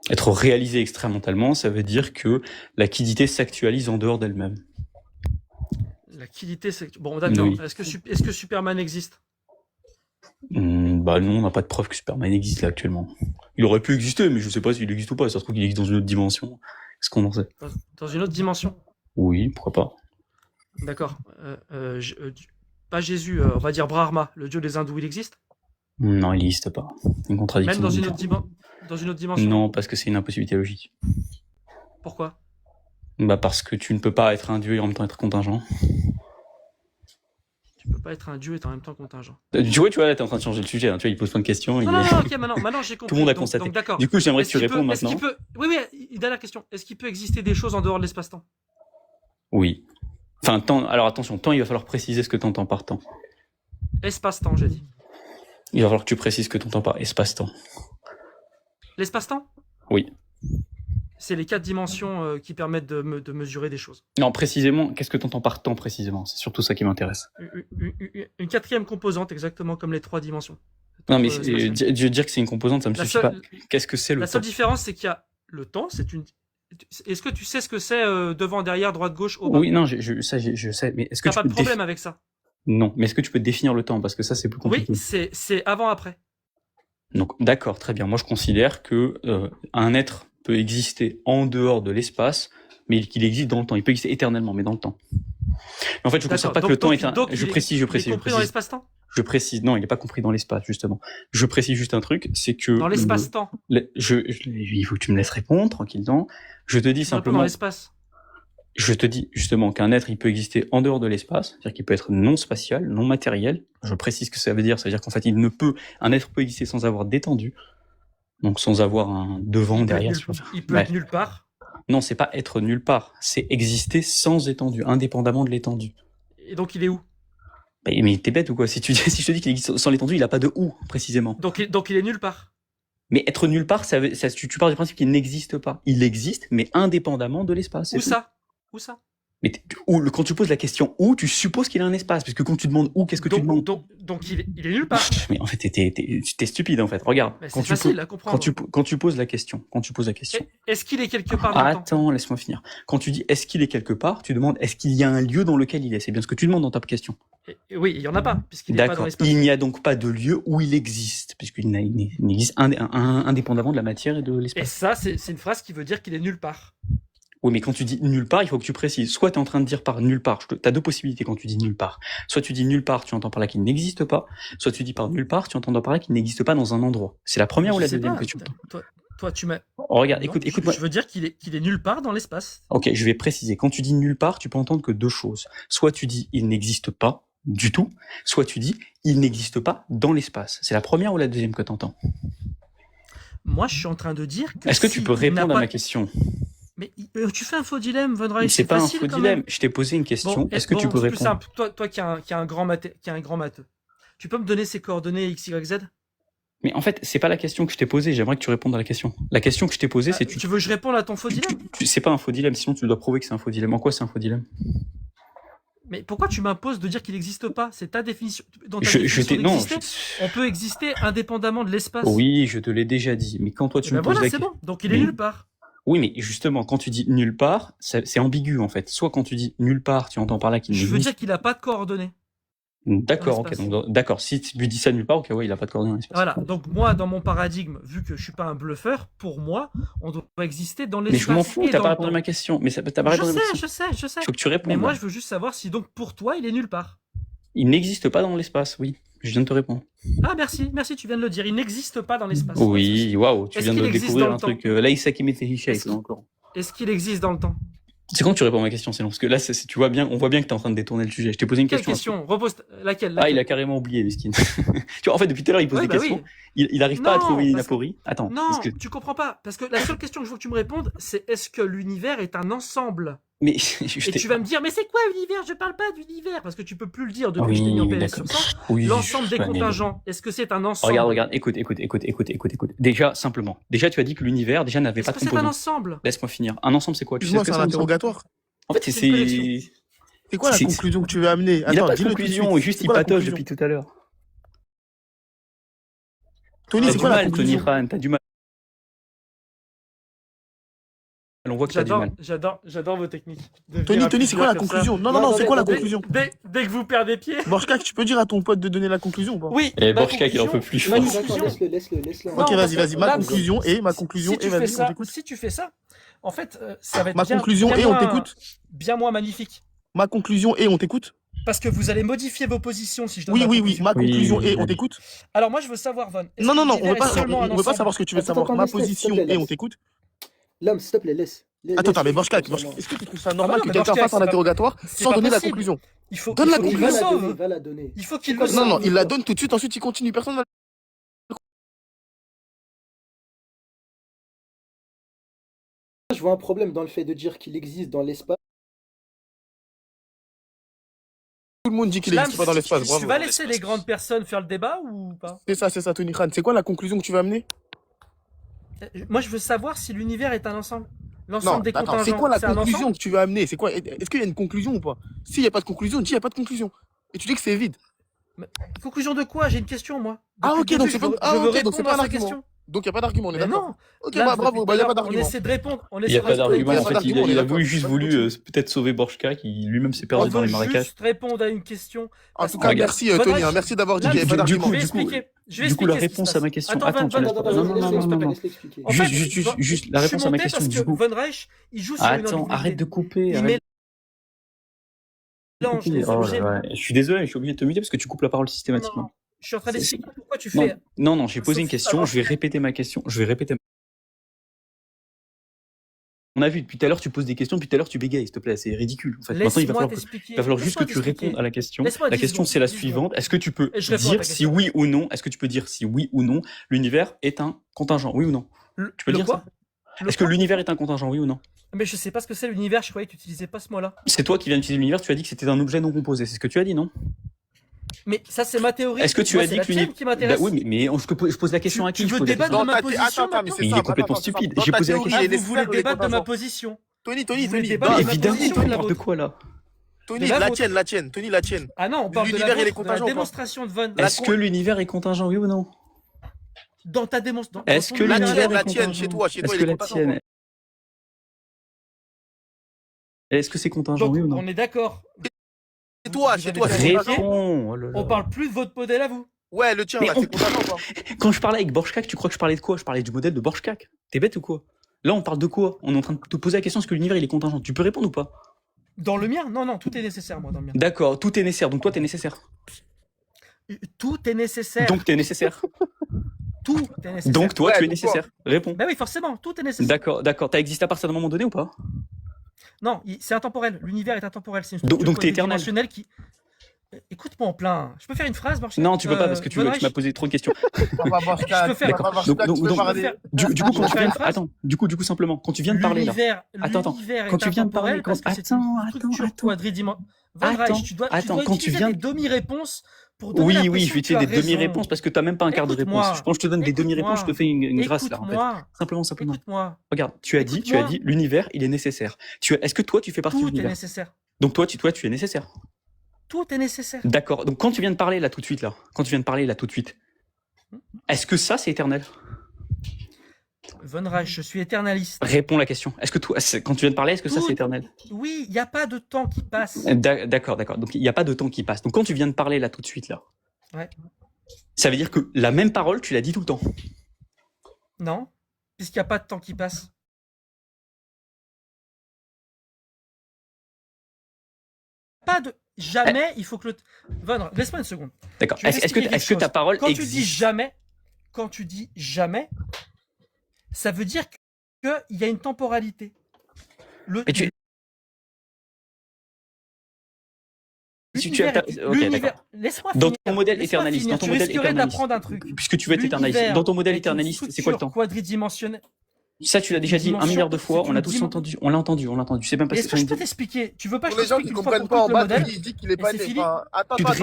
Être réalisé extramentalement, ça veut dire que la quiddité s'actualise en dehors d'elle-même. La quiddité, c'est... Bon, d'accord. Oui. Est-ce que Superman existe? Bah non, on n'a pas de preuve que Superman existe là actuellement. Il aurait pu exister, mais je sais pas s'il existe ou pas. Ça se trouve qu'il existe dans une autre dimension. Qu'est-ce qu'on en sait? Dans une autre dimension? Oui, pourquoi pas. D'accord. Pas Jésus, on va dire Brahma, le dieu des hindous, il existe? Non, il n'existe pas. Une contradiction. Même dans une autre dimension? Non, parce que c'est une impossibilité logique. Pourquoi? Bah parce que tu ne peux pas être un dieu et en même temps être contingent. Tu peux pas être un dieu et en même temps contingent. Tu vois, là, t'es en train de changer le sujet. Hein. Tu vois, il pose plein de questions. Non, ok, maintenant j'ai compris. Tout le monde a Donc, constaté. d'accord. Du coup, j'aimerais que Est-ce tu qu'il peut- répondes est-ce maintenant. qu'il peut... Oui, dernière question. Est-ce qu'il peut exister des choses en dehors de l'espace-temps? Oui. Enfin, temps, alors attention, temps, il va falloir préciser ce que tu entends par temps. Espace-temps, j'ai dit. Il va falloir que tu précises ce que tu entends par espace-temps. L'espace-temps? Oui. C'est les 4 dimensions qui permettent de mesurer des choses. Non, précisément, qu'est-ce que tu entends par temps précisément? C'est surtout ça qui m'intéresse. Une 4e composante, exactement comme les 3 dimensions. Non, mais dire que c'est une composante, ça me suffit pas. Qu'est-ce que c'est le temps? La seule différence, c'est qu'il y a le temps, c'est une... Est-ce que tu sais ce que c'est devant, derrière, droite, gauche, au bas? Oui, non, je sais, mais est-ce que t'as pas de problème avec ça? Non, mais est-ce que tu peux définir le temps? Parce que ça, c'est plus compliqué. Oui, c'est avant-après. Donc, d'accord, très bien. Moi, je considère que un être peut exister en dehors de l'espace, mais qu'il existe dans le temps. Il peut exister éternellement, mais dans le temps. Mais en fait, je ne considère pas que le temps est un... Je précise. Il est compris dans l'espace-temps? Je précise. Non, il n'est pas compris dans l'espace, justement. Je précise juste un truc, c'est que... Dans l'espace-temps. Il faut que tu me laisses répondre, tranquillement. Je te dis simplement... Dans l'espace. Je te dis justement qu'un être, il peut exister en dehors de l'espace, c'est-à-dire qu'il peut être non spatial, non matériel. Je précise ce que ça veut dire qu'en fait, un être peut exister sans avoir d'étendue, donc sans avoir un devant, derrière. Il peut être nulle part. Non, c'est pas être nulle part, c'est exister sans étendue, indépendamment de l'étendue. Et donc il est où? Mais t'es bête ou quoi? Si je te dis qu'il existe sans l'étendue, il a pas de où, précisément. Donc il est nulle part. Mais être nulle part, tu pars du principe qu'il n'existe pas. Il existe, mais indépendamment de l'espace. Où ça? Où ça? Mais quand tu poses la question où, tu supposes qu'il a un espace, parce que quand tu demandes où, qu'est-ce que tu demandes? Donc il est nulle part. Mais en fait, t'es stupide en fait. Regarde. C'est facile à comprendre. Quand tu poses la question. Est-ce qu'il est quelque part dans le temps? Attends, laisse-moi finir. Quand tu dis est-ce qu'il est quelque part, tu demandes est-ce qu'il y a un lieu dans lequel il est. C'est bien ce que tu demandes dans ta question. Oui, il y en a pas, puisqu'il n'est pas dans l'espace. Il n'y a donc pas de lieu où il existe, puisqu'il existe indépendamment de la matière et de l'espace. Et ça, c'est une phrase qui veut dire qu'il est nulle part. Oui, mais quand tu dis nulle part, il faut que tu précises. Soit tu es en train de dire par nulle part, tu as deux possibilités quand tu dis nulle part. Soit tu dis nulle part, tu entends par là qu'il n'existe pas. Soit tu dis par nulle part, tu entends par là qu'il n'existe pas dans un endroit. C'est la première ou la deuxième que tu entends? Toi, tu m'as... Oh, regarde, écoute-moi. Je veux dire qu'il est nulle part dans l'espace. Ok, je vais préciser. Quand tu dis nulle part, tu peux entendre que deux choses. Soit tu dis il n'existe pas du tout, soit tu dis il n'existe pas dans l'espace. C'est la première ou la deuxième que tu entends? Moi, je suis en train de dire que... Est-ce que tu peux répondre à ma question? Mais tu fais un faux dilemme, Von Reich. C'est pas un faux dilemme. Je t'ai posé une question. Bon, est-ce que tu peux répondre? Plus simple. Toi qui as un grand matheux, tu peux me donner ses coordonnées X, Y, Z? Mais en fait, c'est pas la question que je t'ai posée. J'aimerais que tu répondes à la question. La question que je t'ai posée, c'est... Tu veux que je réponde à ton faux dilemme? C'est pas un faux dilemme, sinon tu dois prouver que c'est un faux dilemme. En quoi c'est un faux dilemme? Mais pourquoi tu m'imposes de dire qu'il n'existe pas? C'est ta définition. Dans ta définition d'exister, on peut exister indépendamment de l'espace. Oui, je te l'ai déjà dit. Mais quand toi tu me poses voilà, c'est bon. Donc il est nulle part. Oui, mais justement, quand tu dis nulle part, c'est ambigu en fait. Soit quand tu dis nulle part, tu entends par là qu'il n'existe. Je veux dire qu'il n'a pas de coordonnées. D'accord, ok. D'accord, si tu lui dis ça nulle part, ok, ouais, il n'a pas de coordonnées dans l'espace. Voilà, donc moi, dans mon paradigme, vu que je suis pas un bluffeur, pour moi, on doit exister dans l'espace. Mais je m'en fous, t'as pas répondu à ma question. Mais t'as pas répondu à ma question. Je sais. Faut que tu répondes. Mais moi, je veux juste savoir si donc pour toi, il est nulle part. Il n'existe pas dans l'espace, oui. Je viens de te répondre. Ah, merci, tu viens de le dire. Il n'existe pas dans l'espace. Oui, waouh, tu viens de découvrir un truc. Laïsaki Metehishek, encore. Est-ce qu'il existe dans le temps? C'est quand tu réponds à ma question, sinon parce que là, tu vois bien, on voit bien que t'es en train de détourner le sujet. Je t'ai posé une question. Quelle question? Repose laquelle? Ah, il a carrément oublié, Miskin. Tu vois, en fait, depuis tout à l'heure, il pose des questions. Oui. Il arrive pas à trouver une aporie. Attends. Non, tu comprends pas. Parce que la seule question que je veux que tu me répondes, c'est est-ce que l'univers est un ensemble? Mais et tu vas me dire, mais c'est quoi l'univers? Je parle pas d'univers parce que tu peux plus le dire depuis que je t'ai mis en PLS sur ça. L'ensemble des contingents, est-ce que c'est un ensemble? Regarde, écoute. Déjà, simplement. Déjà, tu as dit que l'univers n'avait pas de composants. Est-ce que c'est un ensemble? Laisse-moi finir. Un ensemble, c'est quoi? Excuse-moi, c'est un interrogatoire. En fait, c'est quoi la conclusion que tu veux amener? Il a pas de conclusion, juste il patoche depuis tout à l'heure. Tony, c'est quoi la conclusion? Tony, t'as du mal. On voit que t'as du mal. J'adore vos techniques. Tony, c'est quoi la conclusion? Non, c'est quoi la conclusion? Dès que vous perdez pied. Borchkak, tu peux dire à ton pote de donner la conclusion ou pas? Oui. Et Borchkak, il en peut plus. Laisse-le. Ok, vas-y. Ma conclusion et vas-y, on t'écoute. Si tu fais ça, en fait, ça va être ma conclusion et on t'écoute. Bien moins magnifique. Ma conclusion et on t'écoute. Parce que vous allez modifier vos positions si je donne Oui, ma conclusion et on t'écoute. Alors moi je veux savoir, Von. Non, on veut pas savoir ce que tu veux savoir. Ma position et on t'écoute. L'homme, s'il te plaît, laisse. Attends, mais Borchkak, est-ce que tu trouves ça normal que quelqu'un fasse un interrogatoire sans donner la conclusion? Donne la conclusion. Il faut qu'il le sauve. Non, il la donne tout de suite, ensuite il continue. Personne va. Je vois un problème dans le fait de dire qu'il existe dans l'espace. Tout le monde dit qu'il Slam, n'existe pas dans l'espace. tu Bravo. vas laisser les grandes personnes faire le débat ou pas? C'est ça, Tony Khan. C'est quoi la conclusion que tu vas amener? Moi, je veux savoir si l'univers est un ensemble. Non, L'ensemble des attends, contingents. c'est quoi la un conclusion ensemble que tu vas amener? C'est quoi? Est-ce qu'il y a une conclusion ou pas? S'il n'y a pas de conclusion, dis il n'y a pas de conclusion. Et tu dis que c'est vide. Conclusion de quoi? J'ai une question, moi. Ah, Depuis ok, le donc début, c'est pas- je veux ah, ok, donc répondre c'est pas à un sa argument. question. Donc il n'y a pas d'argument, on est Mais d'accord? non. Ok, Là, bah bravo, depuis bah il n'y a tout à pas l'heure, on d'argument. essaie de répondre. On Il n'y essaie a de pas répondre. d'argument. y a En pas fait, d'argument, on est il a d'accord. juste Vas-y, voulu continue. peut-être sauver Borchka, qui lui-même s'est On perdu dans veut les marécages. juste répondre à une question. En Parce tout que- cas, Regarde. merci Von Tony, Reich, hein, merci d'avoir dit là, qu'il n'y avait pas du d'argument. coup, je vais du coup, expliquer. Je vais Du coup, la expliquer ce qui se réponse à passe. ma question. Attends, Attends, tu laisses Von- pas. Non, non, non, non, non. Laisse-le expliquer. En fait, Juste la je suis réponse à ma monté question. parce Du que coup, Von Reich, il joue sur une attends, ambiguïté. arrête de couper. Il arrête mélange de couper. les Oh objets. là là. Je suis désolé, je suis obligé de te muter parce que tu coupes la parole Non, non, systématiquement. non. Je suis en train C'est- d'expliquer pourquoi tu Non, fais. non, j'ai posé une Sauf question. avant- Je vais répéter ma question. Je vais répéter. On a vu depuis tout à l'heure, tu poses des questions, depuis tout à l'heure, tu bégayes, s'il te plaît. C'est ridicule. En fait. Maintenant, il va Laisse-moi falloir, t'expliquer. il va falloir juste que Laisse-moi tu t'expliquer. répondes à la question. Laisse-moi La 10 question, secondes, c'est la 10 secondes. suivante. Est-ce que tu peux Et je réponds à ta dire si question. oui ou non, est-ce que tu peux dire si oui ou non, l'univers est un contingent, oui ou non? Tu peux Le dire quoi? ça? Est-ce que l'univers est un contingent, oui ou non? Mais je sais pas ce que c'est l'univers, je croyais que tu utilisais pas ce mot-là. C'est toi qui viens d'utiliser l'univers, tu as dit que c'était un objet non composé. C'est ce que tu as dit, non? Mais ça, c'est ma théorie. Est-ce que tu Moi, as c'est dit la que l'univers. tienne qui m'intéresse. Oui, mais je pose la question à qui? Tu Je veux pose la débattre question- de ma position attends, mais maintenant c'est Mais il simple, est complètement attends, c'est stupide. simple. J'ai Dans posé ta la théorie, question. il est Vous voulez nécessaire de débattre de ma contingent. position. Tony, Vous voulez Tony, débattre Mais de ma évidemment, position tu et la parles de vôtre. quoi là? Tony, De la la tienne, Tony, la tienne. Ah non, on parle de L'univers, la il est vôtre, de la contingent ou pas? démonstration de Von. Est-ce que l'univers est contingent, oui ou non? Dans ta démonstration. Est-ce que La l'univers tienne, la est tienne, contingent? chez toi, Est-ce il que est la contingent. tienne Est-ce que c'est contingent, Donc, oui ou non? on est d'accord. Chez toi, c'est contingent. Réponds. Oh là là. On parle plus de votre modèle à vous. Ouais, le tien, Mais là, on- c'est contingent ou pas? Quand je parlais avec Borchkak, tu crois que je parlais de quoi? Je parlais du modèle de Borchkak. T'es bête ou quoi? Là, on parle de quoi? On est en train de te poser la question est-ce que l'univers il est contingent? Tu peux répondre ou pas? Dans le mien? Non, non, tout est nécessaire, moi, dans le mien. D'accord, tout est nécessaire. Donc toi, t'es nécessaire. Tout est nécessaire. Donc t'es nécessaire. Tout est nécessaire. Donc toi, Ouais, tu es donc nécessaire. Réponds. Ben oui, forcément, tout est nécessaire. D'accord, d'accord. T'as existé à partir d'un moment donné ou pas? Non, c'est intemporel. L'univers est intemporel. C'est une Donc- structure donc t'es éternel. quadridimensionnelle qui. Écoute-moi en plein. Je peux faire une phrase, Borchak? Non, tu peux pas parce que tu Von m'as Reich, posé trop de questions. Papa Borchka, Je peux faire- Papa D'accord. Borchka, Donc- tu peux donc- parler. Du coup, Je quand peux tu faire viens, une phrase attends. Du coup, simplement, quand tu viens de parler là. Attends, L'univers quand est tu viens de parler, intemporel parce que c'est attends, une attends, structure attends. quadridimensionnelle. Von Attends, Reich, tu dois attends, quand tu utiliser viens des de- demi-réponses pour donner Oui, l'impression je vais que tu utiliser as des raison. demi-réponses parce que t'as même pas un quart de Écoute-moi. réponse. Je pense que je te donne des demi-réponses, je te fais une grâce là en fait. Écoute-moi. Simplement. Écoute-moi. Regarde, tu as Écoute-moi. dit l'univers, il est nécessaire. Est-ce que toi, tu fais partie de Tout est l'univers? nécessaire. Donc toi, tu es nécessaire. Tout est nécessaire. D'accord. Donc quand tu viens de parler là tout de suite est-ce que ça c'est éternel? Von Reich, je suis éternaliste. Réponds la question. Est-ce que toi, quand tu viens de parler, est-ce que ça Tout- c'est éternel? Oui, il n'y a pas de temps qui passe. D'accord. Donc il n'y a pas de temps qui passe. Donc quand tu viens de parler là tout de suite là, Ouais. ça veut dire que la même parole, tu l'as dit tout le temps. Non, puisqu'il n'y a pas de temps qui passe. Pas de. Jamais, il faut que le. Von, laisse-moi une seconde. D'accord. Je vais Est-ce expliquer quelque que ta chose. parole Quand tu dis existe? jamais, ça veut dire qu'il y a une temporalité. Mais tu- Si tu as l'univers- ta- ok, l'univers- d'accord. Laisse-moi Dans finir. ton modèle Laisse-moi éternaliste, finir. dans ton Tu modèle risquerais éternaliste, d'apprendre un truc. puisque tu veux être éternaliste, L'univers dans ton modèle est une éternaliste, c'est quoi le structure temps? quadridimensionnelle. Ça, tu l'as déjà dit un dimension, milliard de fois, c'est on l'a une tous dimension. entendu, on l'a entendu. Je sais même pas Est-ce si que je peux t'expliquer? Tu veux pas que Pour je les gens qui t'explique une fois comprennent pour pas en toutes le bas, modèle? Tony, il dit qu'il est Et pas c'est né. fini. Enfin, attends, Tu attends,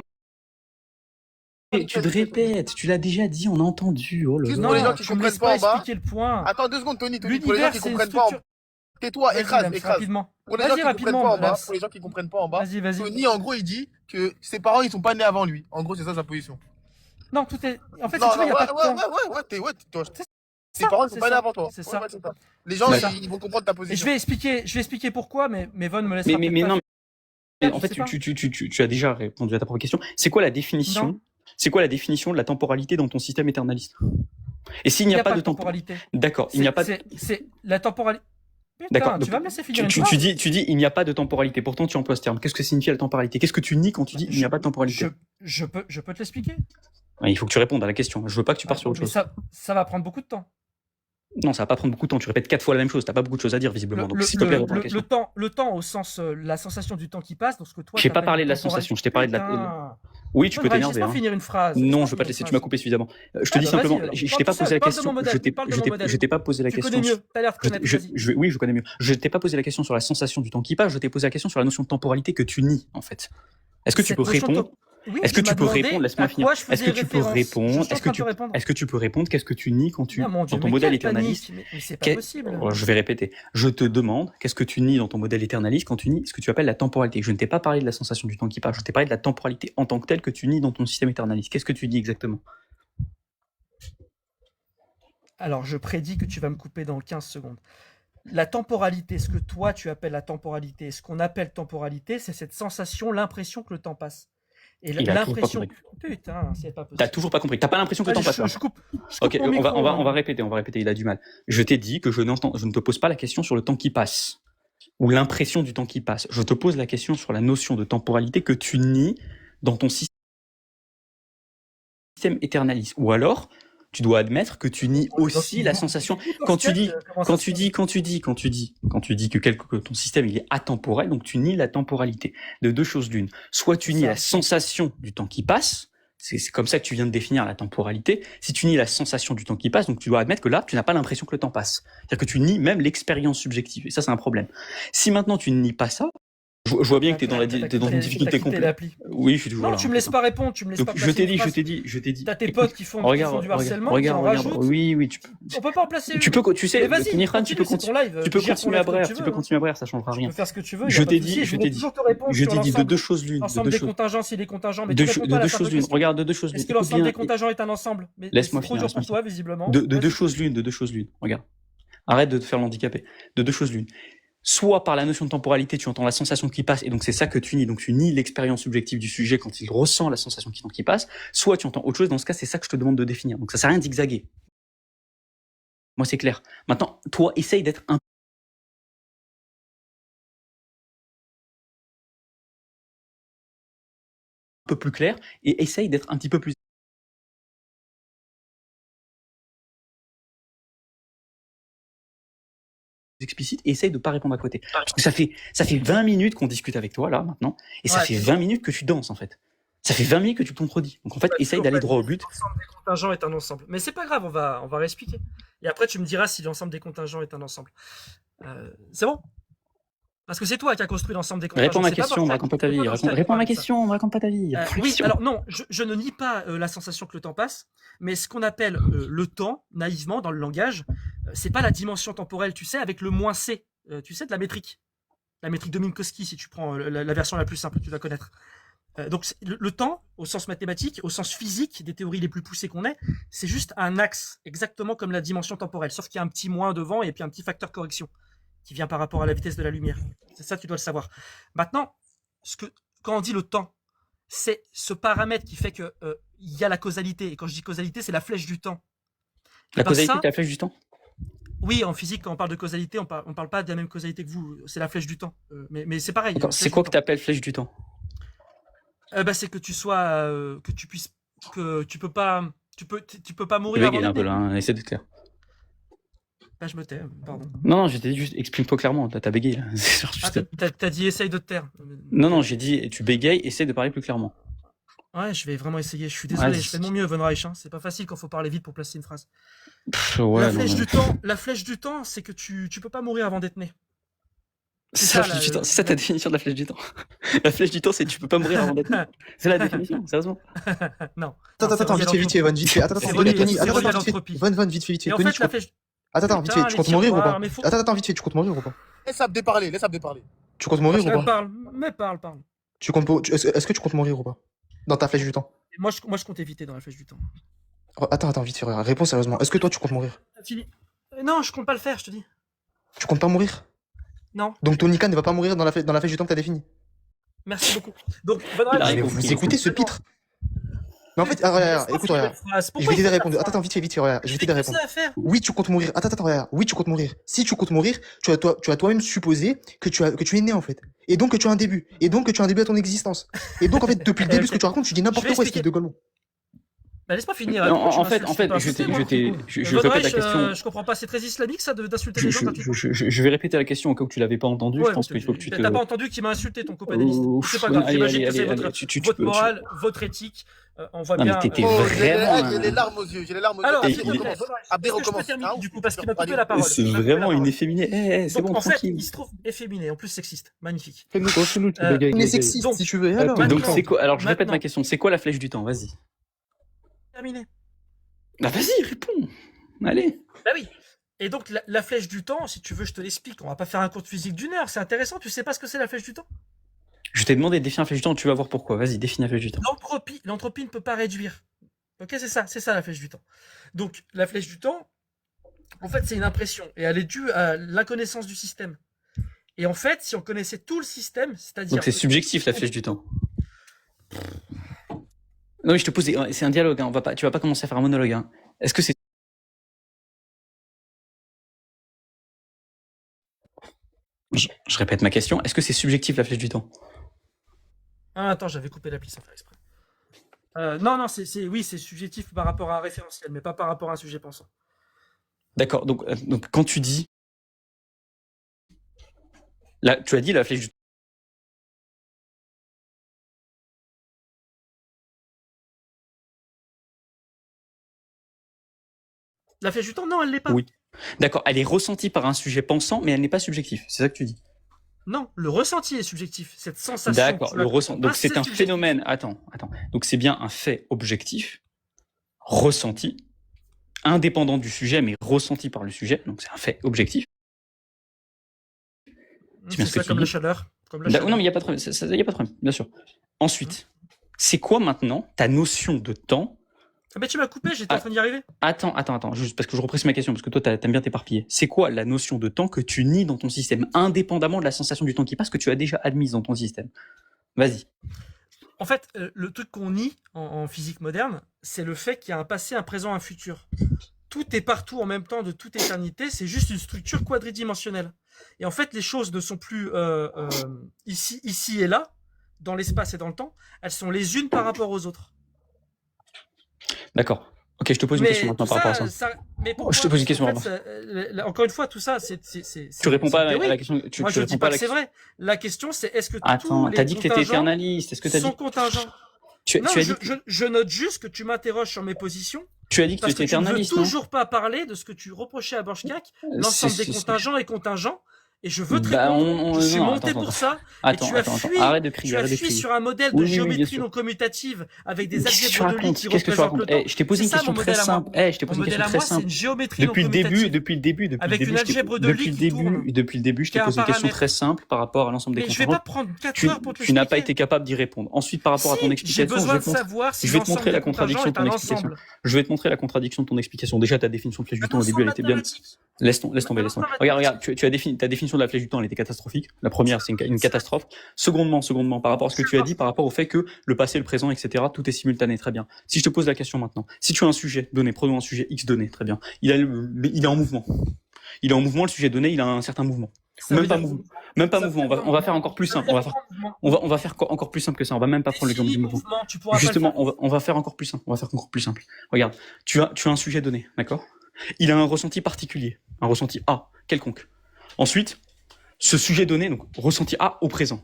tu te répètes, tu l'as déjà dit, on a entendu. Oh là Juste là. pour les Non, gens qui tu me comprennent laisses pas pas en bas. expliquer le point. Attends 2 secondes, Tony, pour les gens L'univers, qui c'est une comprennent pas en structure. bas. Tais-toi, Vas-y, écrase, Lams, écrase. rapidement. Pour les gens Vas-y, qui comprennent rapidement, pas en bas, Lams. pour les gens qui comprennent pas en bas, Vas-y, vas-y. Tony, en gros, il dit que ses parents, ils sont pas nés avant lui. En gros, c'est ça sa position. Non, tout est. En fait, Non, si tu veux, il n'y a ouais, pas de temps. ouais, toi, C'est tes parents, ils ça, sont pas nés avant toi. c'est Ouais, ça. ouais, c'est ça. Les gens, C'est ça. ils vont comprendre ta Et je position. vais expliquer pourquoi, mais Von me laissera Mais peut-être non, pas. mais en Je fait, sais pas. tu as déjà répondu à ta propre question. C'est quoi la définition? Non. C'est quoi la définition de la temporalité dans ton système éternaliste? Et s'il Il n'y a pas de temporalité. D'accord, il n'y a pas de... C'est la temporalité. D'accord, Putain, donc, tu vas me laisser finir une Tu phrase. dis il n'y a pas de temporalité. Pourtant, tu emploies ce terme. Qu'est-ce que signifie la temporalité? Qu'est-ce que tu nies quand tu dis il n'y a pas de temporalité? Je peux te l'expliquer. Ouais, il faut que tu répondes à la question. Je veux pas que tu partes sur autre Mais chose. ça va prendre beaucoup de temps. Non, ça va pas prendre beaucoup de temps. Tu répètes 4 fois la même chose. T'as pas beaucoup de choses à dire, visiblement. Donc, s'il te plaît, réponds à la question. Le temps au sens, la sensation du temps qui passe, donc ce que toi. J'ai pas t'appelles parlé de la temporel- sensation. Je t'ai parlé de la. Putain. Oui, tu peux Von Reich, t'énerver. laisse-moi Hein. finir une phrase. Non, Laisse-moi je veux pas te finir laisser. une Tu m'as phrase. coupé suffisamment. Je te Ah dis bah vas-y, simplement. alors. Je Parle t'ai pas tout posé seul, la parle de question. mon modèle, parle de mon modèle. Je t'ai pas posé la Tu question. connais mieux. T'as l'air de connaître. Vas-y. Oui, je connais mieux. Je t'ai pas posé la question sur la sensation du temps qui passe. Je t'ai posé la question sur la notion de temporalité que tu nies, en fait. Est-ce que tu Cette peux notion de répondre? Oui, Est-ce que tu tu m'as peux demandé répondre? Laisse-moi à finir. quoi je Est-ce que faisais tu peux référence. Je répondre? suis en train de te répondre. Est-ce que tu peux répondre? Qu'est-ce que tu nies quand Ah mon Dieu, dans ton mais modèle quelle éternaliste? panique! Mais c'est pas Qu'est- possible. Oh, je vais répéter. Je te demande, qu'est-ce que tu nies dans ton modèle éternaliste quand tu nies ce que tu appelles la temporalité? Je ne t'ai pas parlé de la sensation du temps qui passe, je t'ai parlé de la temporalité en tant que telle que tu nies dans ton système éternaliste. Qu'est-ce que tu dis exactement? Alors, je prédis que tu vas me couper dans 15 secondes. La temporalité, ce que toi tu appelles la temporalité, ce qu'on appelle temporalité, c'est cette sensation, l'impression que le temps passe. Et Il a toujours pas l'impression. compris. Putain, c'est pas T'as possible. toujours pas compris. T'as pas l'impression que le temps passe. Je coupe Ok, mon micro, on hein. va répéter, il a du mal. Je t'ai dit que je ne te pose pas la question sur le temps qui passe, ou l'impression du temps qui passe. Je te pose la question sur la notion de temporalité que tu nies dans ton système éternaliste. Ou alors, tu dois admettre que tu nies aussi la sensation. Quand tu dis que ton système il est atemporel, donc tu nies la temporalité. De deux choses l'une. Soit tu nies la sensation du temps qui passe, c'est comme ça que tu viens de définir la temporalité. Si tu nies la sensation du temps qui passe, donc tu dois admettre que là, tu n'as pas l'impression que le temps passe. C'est-à-dire que tu nies même l'expérience subjective. Et ça, c'est un problème. Si maintenant tu ne nies pas ça, je vois bien que t'es dans une difficulté complète. Oui, je suis toujours là. Non, tu me laisses pas répondre, tu me laisses Donc, pas je t'ai dit. T'as tes potes qui font du harcèlement, qui en Regarde. rajoutent. Oui, tu peux. On peut pas en placer une. Tu sais, Mais vas-y, Nihran, tu peux c'est ton live. Tu peux Gère ton continuer à live comme brère, tu tu veux, peux hein. continuer à brère, ça changera Tu rien. peux faire ce que tu veux. Je t'ai dit, dit, toujours te répondre je sur t'ai dit de l'ensemble. deux choses l'une. L'ensemble des contingents, s'il est contingent, mais De tu réponds pas à la deux simple choses l'une. question. Regarde, de deux choses l'une. Est-ce que l'ensemble des contingents est un ensemble? Mais Laisse-moi c'est trop finir, dur pour toi, visiblement. De deux choses l'une. Regarde. Arrête de te faire l'handicapé. De deux choses l'une. Soit par la notion de temporalité, tu entends la sensation qui passe, et donc c'est ça que tu nies. Donc tu nies l'expérience subjective du sujet quand il ressent la sensation qui passe. Soit tu entends autre chose. Dans ce cas, c'est ça que je te demande de définir. Donc ça sert à rien de zigzaguer. Moi, c'est clair. Maintenant, toi, essaye d'être un peu plus clair et essaye d'être un petit peu plus explicite et essaye de pas répondre à côté. Parce que ça fait 20 minutes qu'on discute avec toi, là, maintenant, et ça fait 20 minutes que tu danses, en fait. Ça fait 20 minutes que tu te contredis. Donc, en fait, essaye d'aller droit au but. L'ensemble des contingents est un ensemble. Mais c'est pas grave, on va réexpliquer. Et après, tu me diras si l'ensemble des contingents est un ensemble. C'est bon? Parce que c'est toi qui as construit l'ensemble des contingents. Réponds à ma question, raconte pas ta vie. Réponds à ma question, raconte pas ta vie. Oui, alors non, je ne nie pas la sensation que le temps passe, mais ce qu'on appelle le temps, naïvement, dans le langage, c'est pas la dimension temporelle, tu sais, avec le moins c, tu sais, de la métrique. La métrique de Minkowski, si tu prends la version la plus simple, tu dois connaître. Donc le temps, au sens mathématique, au sens physique des théories les plus poussées qu'on ait, c'est juste un axe, exactement comme la dimension temporelle, sauf qu'il y a un petit moins devant et puis un petit facteur correction qui vient par rapport à la vitesse de la lumière. C'est ça, tu dois le savoir. Maintenant, quand on dit le temps, c'est ce paramètre qui fait que il y a la causalité. Et quand je dis causalité, c'est la flèche du temps. La causalité, c'est la flèche du temps? Oui, en physique, quand on parle de causalité, on parle pas de la même causalité que vous. C'est la flèche du temps. Mais c'est pareil. C'est quoi que tu appelles flèche du temps? C'est que tu sois, que tu puisses, que tu peux pas mourir. Tu bégayes un peu là, hein, essaie d'être clair. Je me tais, pardon. Non, je t'ai dit juste, exprime-toi clairement, t'as bégayé là. T'as dit essaye de te taire. Non, j'ai dit, tu bégayes, essaie de parler plus clairement. Ouais, je vais vraiment essayer, je suis désolé, je fais de mon mieux, Von Reich, hein. C'est pas facile quand faut parler vite pour placer une phrase. La flèche du temps, c'est que tu peux pas mourir avant d'être né. C'est ça ta définition de la flèche du temps. La flèche du temps, c'est tu peux pas mourir avant d'être né. C'est la définition, sérieusement. Non. Attends, vite fait, Von, vite fait. Attends, Tony, Von, vite fait. Et en fait, la flèche... Attends, vite fait, tu comptes mourir ou pas? Attends, vite fait, tu comptes mourir ou pas? Laisse Abdé parler. Tu comptes mourir ou pas? Parle. Est-ce que tu comptes mourir ou pas? Dans ta flèche du temps? Moi, je compte éviter dans la flèche du temps. Attends, vite fait, réponds sérieusement. Est-ce que toi, tu comptes mourir? Non, je compte pas le faire, je te dis. Tu comptes pas mourir? Non. Donc Tony Khan ne va pas mourir dans la flèche du temps que t'as définie? Merci beaucoup. Donc, vous écoutez ce pitre? Mais en fait, regarde, écoute, regarde. Je vais t'aider à répondre. Attends, vite fait, regarde. Je vais t'aider à répondre. Oui, tu comptes mourir. Attends, regarde. Oui, tu comptes mourir. Si tu comptes mourir, tu as toi-même supposé que tu es né, en fait. Et donc que tu as un début. Et donc que tu as un début à ton existence. Et donc, en fait, depuis le début, ce que tu racontes, tu dis n'importe quoi, espèce de golemon. Bah, laisse-moi finir. Non, Pourquoi tu en fait, m'insultes? Je peux insulter, moi. je Von répète la Reich, question. je comprends pas, c'est très islamique ça d'insulter les gens gratuitement. Je vais répéter la question au cas où tu l'avais pas entendu. Je Ouais, pense qu'il faut que tu te. t'as pas entendu qu'il m'a insulté ton copanéliste. C'est pas grave, allez, j'imagine que allez, c'est allez, votre morale, votre éthique. On voit Non, mais bien. t'étais Oh, vraiment. j'ai les larmes aux yeux, j'ai les larmes aux yeux. Alors, Et s'il te il- plaît, Abdé est-ce que je peux recommence. terminer Ah, du coup parce qu'il m'a coupé la parole. C'est Il m'a coupé vraiment la une parole. efféminée. C'est Donc bon, en fait, tranquille. il se trouve efféminé, en plus sexiste, magnifique. Fais-nous, tu Euh, bégaye, Mais bégaye. sexiste, Donc, si tu veux. et alors Donc maintenant- c'est quoi? Alors je répète maintenant- ma question. C'est quoi la flèche du temps? Vas-y. Terminé. Bah vas-y, réponds. Allez. Bah oui. Et donc la flèche du temps, si tu veux, je te l'explique. On va pas faire un cours de physique d'une heure, c'est intéressant. Tu sais pas ce que c'est la flèche du temps? Je t'ai demandé de définir la flèche du temps. Tu vas voir pourquoi. Vas-y, définis la flèche du temps. L'entropie ne peut pas réduire. Ok, c'est ça la flèche du temps. Donc la flèche du temps, en fait, c'est une impression et elle est due à l'inconnaissance du système. Et en fait, si on connaissait tout le système, c'est-à-dire Donc c'est subjectif la flèche du temps. Non mais je te pose, c'est un dialogue. Hein. Tu vas pas commencer à faire un monologue. Hein. Est-ce que c'est je répète ma question. Est-ce que c'est subjectif la flèche du temps? Ah, attends, j'avais coupé l'appli sans faire exprès. Non, oui, c'est subjectif par rapport à un référentiel, mais pas par rapport à un sujet pensant. D'accord. Donc quand tu dis là, tu as dit la flèche du temps. La flèche du temps, non, elle l'est pas. Oui. D'accord. Elle est ressentie par un sujet pensant, mais elle n'est pas subjective. C'est ça que tu dis. Non, le ressenti est subjectif. Cette sensation. D'accord. Le ressenti. Donc c'est un phénomène. Attends. Donc c'est bien un fait objectif, ressenti, indépendant du sujet, mais ressenti par le sujet. Donc c'est un fait objectif. C'est ça comme la chaleur. Comme la chaleur. Non, mais il n'y a pas de problème. Il y a pas de problème, bien sûr. Ensuite, c'est quoi maintenant ta notion de temps? Ah bah tu m'as coupé, j'étais en train d'y arriver. Attends, juste parce que je reprécise ma question, parce que toi, t'aimes bien t'éparpiller. C'est quoi la notion de temps que tu nies dans ton système, indépendamment de la sensation du temps qui passe, que tu as déjà admise dans ton système? Vas-y. En fait, le truc qu'on nie en physique moderne, c'est le fait qu'il y a un passé, un présent, un futur. Tout est partout en même temps de toute éternité, c'est juste une structure quadridimensionnelle. Et en fait, les choses ne sont plus ici et là, dans l'espace et dans le temps, elles sont les unes par rapport aux autres. D'accord. Ok, je te pose une question maintenant par rapport à ça. Mais pourquoi, je te pose une question. En fait, encore une fois, tout ça, c'est. Tu réponds pas à la question. Moi, je dis pas que c'est vrai. La question, c'est est-ce que Attends, t'as dit que t'étais éternaliste. Est-ce que t'as dit sont contingents? Je note juste que tu m'interroges sur mes positions. Tu as dit que tu étais éternaliste. Je ne veux toujours pas parler de ce que tu reprochais à Borchkak, l'ensemble des contingents et contingents. Et je veux te répondre. Je suis monté pour ça. Attends, arrête de crier. Tu as fui sur un modèle de géométrie non commutative avec des algèbres de Lie qui représentent le temps. Je t'ai posé une question très simple. Je t'ai posé une question très simple. C'est une géométrie non commutative. Depuis le début, avec une algèbre de Lie qui tourne. Depuis le début, je t'ai posé une question très simple par rapport à l'ensemble des contingents. Mais je vais pas prendre 4 heures pour te l'expliquer. Tu n'as pas été capable d'y répondre. Ensuite, par rapport à ton explication, j'ai besoin de savoir si je vais te montrer la l'ensemble contradiction de ton explication. Je vais te montrer la contradiction de ton explication. Déjà, ta définition de flèche du temps au début, elle était bien. Laisse tomber. Regarde, ta définition de la flèche du temps, elle était catastrophique. La première, c'est une catastrophe. Secondement, par rapport à ce que tu as dit, par rapport au fait que le passé, le présent, etc., tout est simultané, très bien. Si je te pose la question maintenant, si tu as un sujet donné, prenons un sujet X donné, très bien. Il est en mouvement. Il est en mouvement, le sujet donné, il a un certain mouvement. Même pas mouvement. On va faire encore plus simple. On va faire encore plus simple que ça. On va même pas prendre l'exemple du mouvement. Justement, on va faire encore plus simple. Regarde, tu as un sujet donné, d'accord? Il a un ressenti particulier, un ressenti A, quelconque. Ensuite, ce sujet donné, donc ressenti A au présent.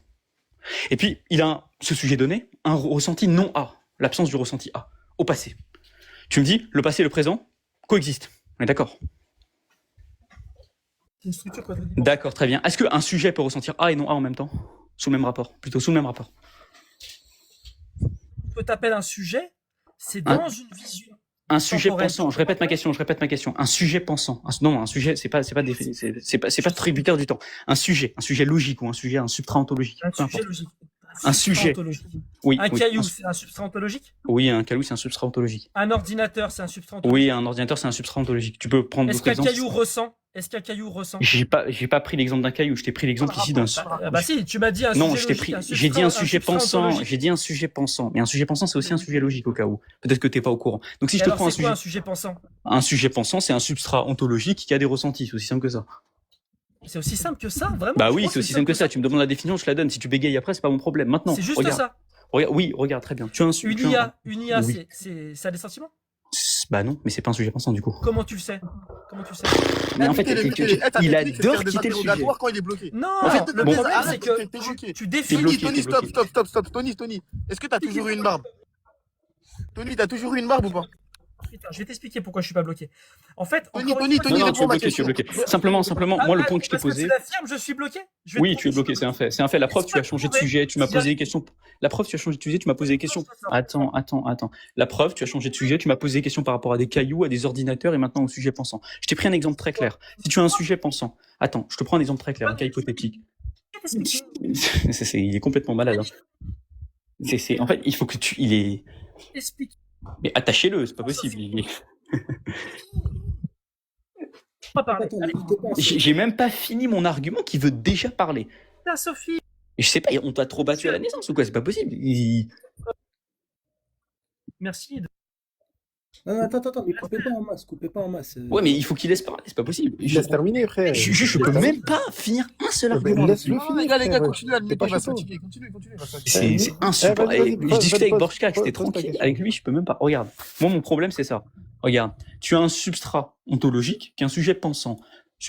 Et puis, il a ce sujet donné, un ressenti non A, l'absence du ressenti A, au passé. Tu me dis, le passé et le présent coexistent. On est d'accord? C'est une structure quadridimensionnelle. D'accord, très bien. Est-ce qu'un sujet peut ressentir A et non A en même temps? Sous le même rapport, plutôt sous le même rapport. Ce que tu appelles un sujet, c'est dans une vision. Un sujet pensant. Je répète ma question. Un sujet pensant. Un sujet, c'est pas tributaire du temps. Un sujet logique ou un substrat ontologique. Un sujet logique. Un sujet. Oui. Un caillou, c'est un substrat ontologique? Oui, un caillou, c'est un substrat ontologique. Un ordinateur, c'est un substrat ontologique? Oui, un ordinateur, c'est un substrat ontologique. Tu peux prendre d'autres exemples. Est-ce qu'un caillou ressent? J'ai pas pris l'exemple d'un caillou, je t'ai pris l'exemple ici d'un. Bah si, tu m'as dit un non, sujet logique. J'ai dit un sujet pensant. Mais un sujet pensant, c'est aussi un sujet logique au cas où. Peut-être que t'es pas au courant. Donc si je te prends un sujet pensant? Un sujet pensant, c'est un substrat ontologique qui a des ressentis. C'est aussi simple que ça. C'est aussi simple que ça, vraiment? Bah oui, c'est aussi simple que ça. Tu me demandes la définition, je la donne. Si tu bégayes après, c'est pas mon problème. Maintenant, c'est juste ça. Oui, regarde, très bien. Tu as un sujet. Une IA, Oui. ça a des sentiments? Bah non, mais c'est pas un sujet pensant du coup. Comment tu le sais? Mais en fait, il adore des quitter le sujet. interrogatoires quand il est bloqué. Non, En fait, le bon, problème, arrête, c'est que t'es bloqué. tu T'es définis. bloqué. Tony, stop. Tony. Est-ce que t'as toujours eu une barbe? Tony, t'as toujours eu une barbe ou pas? Putain, je vais t'expliquer pourquoi je suis pas bloqué. En fait, Tony, encore une Tony, fois, Tony, Non, réponds à ma tu es question. bloqué. Simplement, moi, le point que je t'ai parce que posé. tu l'affirmes, je suis bloqué. Je vais Oui, te tu es prouver bloqué, que c'est un fait. C'est un fait. La preuve, tu as changé de sujet, tu m'as posé des questions. La preuve, tu as changé de sujet, tu m'as posé des questions. Attends. La preuve, tu as changé de sujet, tu m'as posé des questions par rapport à des cailloux, à des ordinateurs et maintenant au sujet pensant. Je t'ai pris un exemple très clair. Si tu as un sujet pensant, attends, je te prends un exemple très clair, un cas hypothétique. Il est complètement malade. Hein. En fait, il faut que il est. Explique. Mais attachez-le, c'est pas possible. Pas parler. Allez. J'ai même pas fini mon argument qui veut déjà parler. Putain, Sophie. Et je sais pas, on t'a trop battu à la naissance ou quoi? C'est pas possible. Merci. Non, attends, mais coupez pas en masse. Ouais, mais il faut qu'il laisse parler, c'est pas possible. Laisse terminer, frère. Je peux même pas finir un seul argument. Laisse-le Non, finir. les gars, frère. continue à le T'es mettre, pas il va se chaud. fatiguer. Continue, il va se fatiguer. C'est insupportable. vas-y, Je discutais avec pose- Borchka, c'était pose ta tranquille. question. Avec lui, je peux même pas. Regarde, moi, mon problème, c'est ça. Regarde, tu as un substrat ontologique qui est un sujet pensant.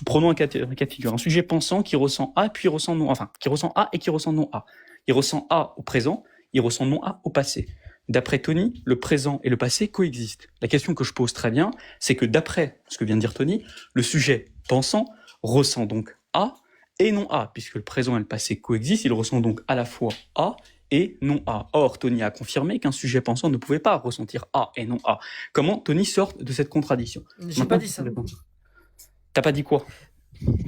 Prenons un cas de figure. Un sujet pensant qui ressent A, puis ressent non. Enfin, qui ressent A et qui ressent non A. Il ressent A au présent, il ressent non A au passé. D'après Tony, le présent et le passé coexistent. La question que je pose très bien, c'est que d'après ce que vient de dire Tony, le sujet pensant ressent donc A et non A, puisque le présent et le passé coexistent, il ressent donc à la fois A et non A. Or, Tony a confirmé qu'un sujet pensant ne pouvait pas ressentir A et non A. Comment Tony sort de cette contradiction? J'ai pas dit ça. T'as pas dit quoi?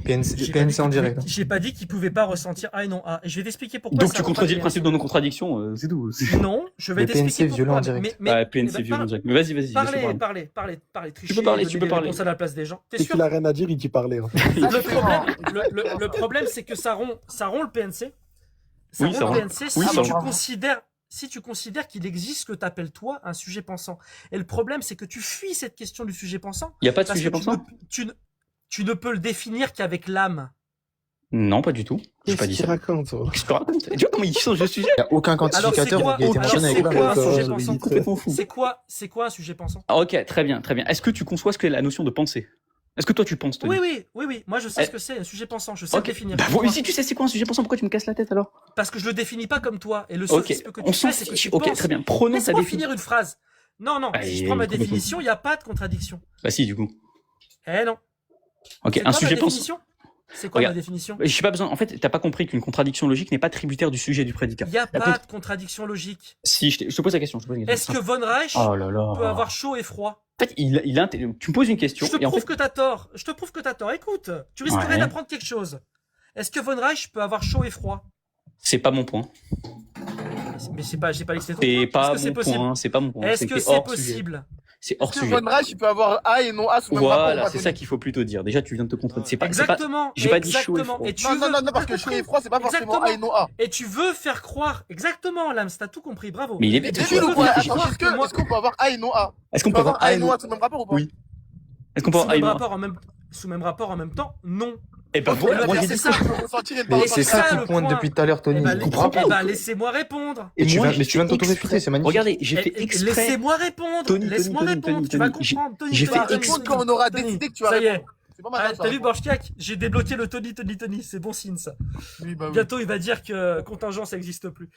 PNC en direct. J'ai pas dit qu'il pouvait pas ressentir A et non A. Et je vais t'expliquer pourquoi. Donc ça tu rend contredis pas le principe de nos contradictions, c'est tout. Non, je vais Le t'expliquer PNC violent pourquoi. en direct. Ouais, PNC violent direct. Mais vas-y, laisse-le parler. Parler, tricher, Tu peux parler, donner des réponses à la place des gens. T'es Dès sûr? qu'il a rien à dire, il dit parler. En fait. Le problème, c'est que ça rompt le PNC. Ça Oui, rompt ça le rompt. PNC Oui, si ça tu rompt. considères qu'il existe ce que t'appelles toi un sujet pensant. Et le problème, c'est que tu fuis cette question du sujet pensant. Il y a pas de parce sujet que pensant? tu ne peux le définir qu'avec l'âme. Non, pas du tout. J'ai pas dit Qu'est-ce qu'il ça. raconte, toi Qu'est-ce que tu racontes? Tu vois comment il change de sujet? Il n'y a aucun quantificateur Alors, qui a été mentionné c'est avec quoi la un sujet je pensant? l'ai dit. Complètement fou. C'est quoi un sujet pensant? Ah, ok, très bien. Est-ce que tu conçois ce qu'est la notion de pensée? Est-ce que toi tu penses, Tony? Oui. Moi, je sais ce que c'est un sujet pensant. Je sais le Ok. définir. Bah, si tu sais c'est quoi un sujet pensant, pourquoi tu me casses la tête alors? Parce que je le définis pas comme toi. Et le Ok, sophisme que on tu s'en fais, c'est que fiche. tu Ok, penses. très bien. Prenons ta Laisse-moi définition. finir une phrase. Non, si Allez, je prends ma complètement. définition, il n'y a pas de contradiction. Bah si, du coup. Eh non. Ok, C'est un quoi ma sujet pensant. définition? C'est quoi Regarde. ma définition? J'ai pas besoin. En fait, t'as pas compris qu'une contradiction logique n'est pas tributaire du sujet du prédicat. Il n'y a La pas de contradiction logique. Si, je te pose la question. Est-ce que Von Reich Oh là là. peut avoir chaud et froid? En fait, tu me poses une question Je te et en prouve fait, que t'as tort. Écoute, tu risquerais Ouais. d'apprendre quelque chose. Est-ce que Von Reich peut avoir chaud et froid? c'est pas mon point. Mais j'ai pas listé ton C'est point. pas Est-ce que mon point. C'est pas mon point. Est-ce que t'es c'est hors sujet. possible? C'est hors Est-ce que sujet. Von Reich, il peut avoir A et non A sous le même rapport ou Voilà, pas, c'est Tony? ça qu'il faut plutôt dire. Déjà, tu viens de te contredire. C'est pas. Exactement. j'ai pas dit chaud et exactement. froid. Et tu Non, veux... parce que chaud et froid, c'est pas forcément A et non A. Et tu veux faire croire. Exactement, Lams, t'as tout compris. Bravo. Mais il est Et bête. t'es tu nul veux ou quoi? faire Attends, croire que moi- est-ce qu'on peut avoir A et non A? Est-ce qu'on On peut avoir A A et non A sous le même rapport ou pas? Oui. Est-ce qu'on peut Sous avoir A et même non? rapport sous même rapport en même temps, non. Et ben voilà, moi j'ai c'est dit ça. Mais C'est ça qui le pointe point. depuis tout à l'heure, Tony. Eh ben, Il comprend pas. laissez-moi répondre. Et tu moi, viens j'ai de fait t'auto-réfuter, c'est magnifique. Regardez, j'ai fait Et exprès. laissez-moi répondre. Tony, Laisse-moi Tony, répondre. Tony, Tu vas Tony, comprendre. Tony, j'ai tu vas fait répondre. Écoute, quand on aura Tony, décidé que tu vas ça y est. répondre. C'est pas Ah, mal. t'as vu Borchkak? J'ai débloqué le Tony. C'est bon signe ça. Oui, bah oui. Bientôt il va dire que contingent ça n'existe plus.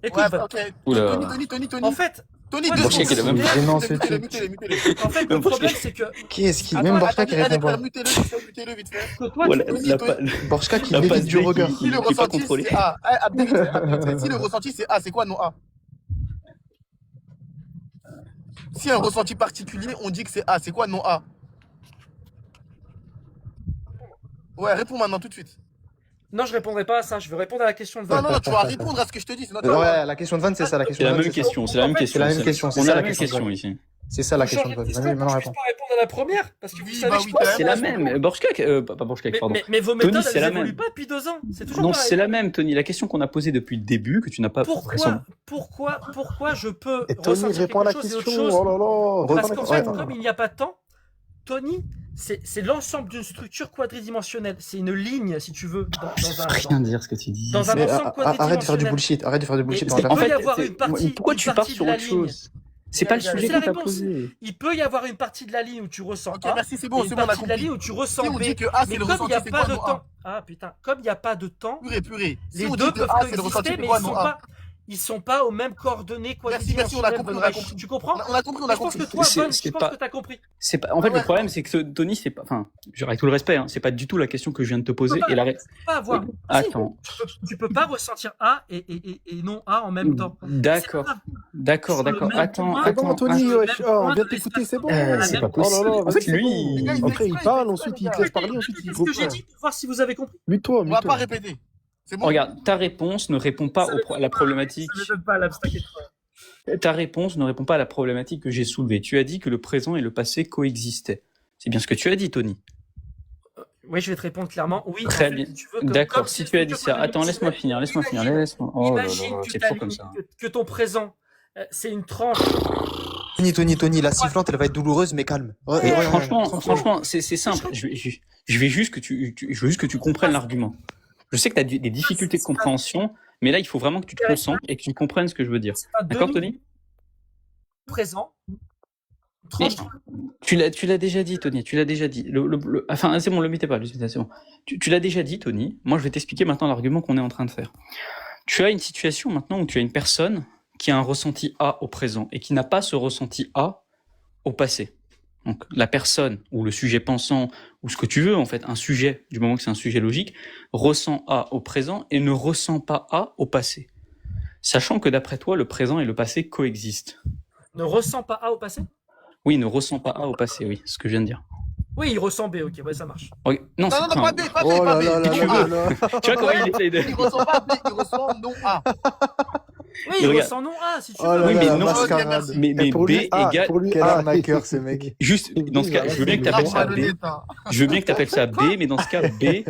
Écoute, Ouais, va- ok. Oula. Tony. en fait, Tony, moi, deux je Borchak, il a même- considère- Gênant, ce Mutez-le, truc. mutez-le. en fait, le problème c'est que Qu'est-ce qu'il. Attends, Même attends, Borchka qui répond pas. Mutez-le vite fait. que toi, Voilà, Tony, la Tony. pa- Borchka qui La passe l'évite du D regard. Si qui le est pas ressenti contrôlé. c'est A, vite fait. Si le ressenti c'est A, c'est quoi non A? Si un ressenti particulier, on dit que c'est A, c'est quoi non A? Ouais, réponds maintenant tout de suite. non, je répondrai pas à ça. Je veux répondre à la question de Non, Van. tu vas répondre à ce que je te dis. Ouais, la question de Van, c'est ça, la question C'est la de Van. même c'est ça. question, c'est la même En fait, question. c'est la même question, c'est On ça, a la la même question. question ici. C'est ça la Vous question changez de Van. question, Vas-y, maintenant je réponds. peux pas répondre à la première parce que vous Oui, savez bah que oui, je pense- t'as C'est la même. Borchkak, pas Borchkak, pardon. mais vos Tony, méthodes, c'est elles la évoluent même. pas depuis 2 ans. C'est toujours Non, pareil. c'est la même, Tony. La question qu'on a posée depuis le début, que tu n'as pas. Pourquoi je peux Et Tony ressentir répond à la quelque chose et question. autre chose? Oh là là. Parce réponds à qu'en la fait, question. comme il n'y a pas de temps, Tony c'est l'ensemble d'une structure quadridimensionnelle. C'est une ligne, si tu veux, Ça veut rien dire ce que tu dis. dans un ensemble Arrête de faire du quadridimensionnel. bullshit. Arrête de faire du bullshit. Et dans il la peut En y fait, avoir une partie. pourquoi tu pars sur autre chose? C'est pas le sujet C'est la qu'on t'a réponse. posé. Il peut y avoir une partie de la ligne où tu ressens Ok, A, merci, c'est et bon, une c'est bon, on a partie de la compris. ligne où tu ressens Si on B. dit que A, Mais c'est le comme il n'y a ressenti, c'est pas quoi, de non temps, comme il n'y a pas de temps, Purée. Si les on deux dit que peuvent A, c'est le ressenti, coexister, c'est mais quoi, non A? ils sont pas aux mêmes coordonnées Merci, on a quadridimensionnelles. compris, on a Brèche. compris. Tu comprends? On a compris, on a Je pense compris. que toi, C'est- Von, c'est je pense pas- que t'as compris. C'est pas, en fait, le problème, c'est que Tony, c'est pas, enfin, avec tout le respect, hein, c'est pas du tout la question que je viens de te poser. pas- Et la Tu peux pas avoir. Attends. Tu peux pas ressentir A et non A en même temps. D'accord. D'accord, Sur le d'accord. même Attends, point. C'est bon, attends. Tony, attends. wesh, on vient de t'écouter, c'est bon. C'est pas Oh possible. là là, En fait, vas-y, c'est lui, bon. il- Après, il parle, ensuite, il te laisse parler, ensuite, il C'est ce faut que j'ai dit pour voir si vous avez compris. Mute-toi, On va pas mute-toi. répéter. C'est bon. regarde, ta réponse ne répond pas à la problématique. Ça m'étonne pas, là, t'inquiète pas. Ta réponse ne répond pas à la problématique que j'ai soulevée. Tu as dit que le présent et le passé coexistaient. C'est bien ce que tu as dit, Tony. Oui, je vais te répondre clairement. Oui, Très en fait, bien. si tu veux, comme D'accord, c'est si une tu as dit structure ça. Attends, laisse-moi finir. Oh là Imagine là, que c'est ta trop comme ligne, ça. que ton présent, c'est une tranche. Tony, la sifflante, elle va être douloureuse, mais calme. Franchement, c'est simple. Je veux juste que tu comprennes l'argument. Je sais que tu as des difficultés de compréhension, mais là, il faut vraiment que tu te concentres et que tu comprennes ce que je veux dire. C'est pas D'accord, deux Tony? présent. Mais Tranche. tu l'as déjà dit, Tony. Tu l'as déjà dit. Enfin, c'est bon, le mettez pas. C'est bon. Tu l'as déjà dit, Tony. Moi, je vais t'expliquer maintenant l'argument qu'on est en train de faire. Tu as une situation maintenant où tu as une personne qui a un ressenti A au présent et qui n'a pas ce ressenti A au passé. Donc, la personne ou le sujet pensant ou ce que tu veux, en fait, un sujet, du moment que c'est un sujet logique, ressent A au présent et ne ressent pas A au passé. Sachant que d'après toi, le présent et le passé coexistent. Ne ressent pas A au passé? Oui, ne ressent pas A au passé, oui, c'est ce que je viens de dire. Oui, il ressent B, ok, ouais, ça marche. Non, Non, c'est pas B, pas B, Oh pas là B. là là tu là veux. là. Tu vois comment il essaye de... Il ressent pas B, il ressent non A. Oui, il regarde. ressent non A, si tu Oh veux. là Oui, là, mais la non, mascarade. Mais Pour B lui, égale... pour lui, Quel arnaqueur, ce mec. Juste, dans ce cas, je veux bien que tu appelles ça B. Je veux bien que tu appelles ça B, mais dans ce cas, B,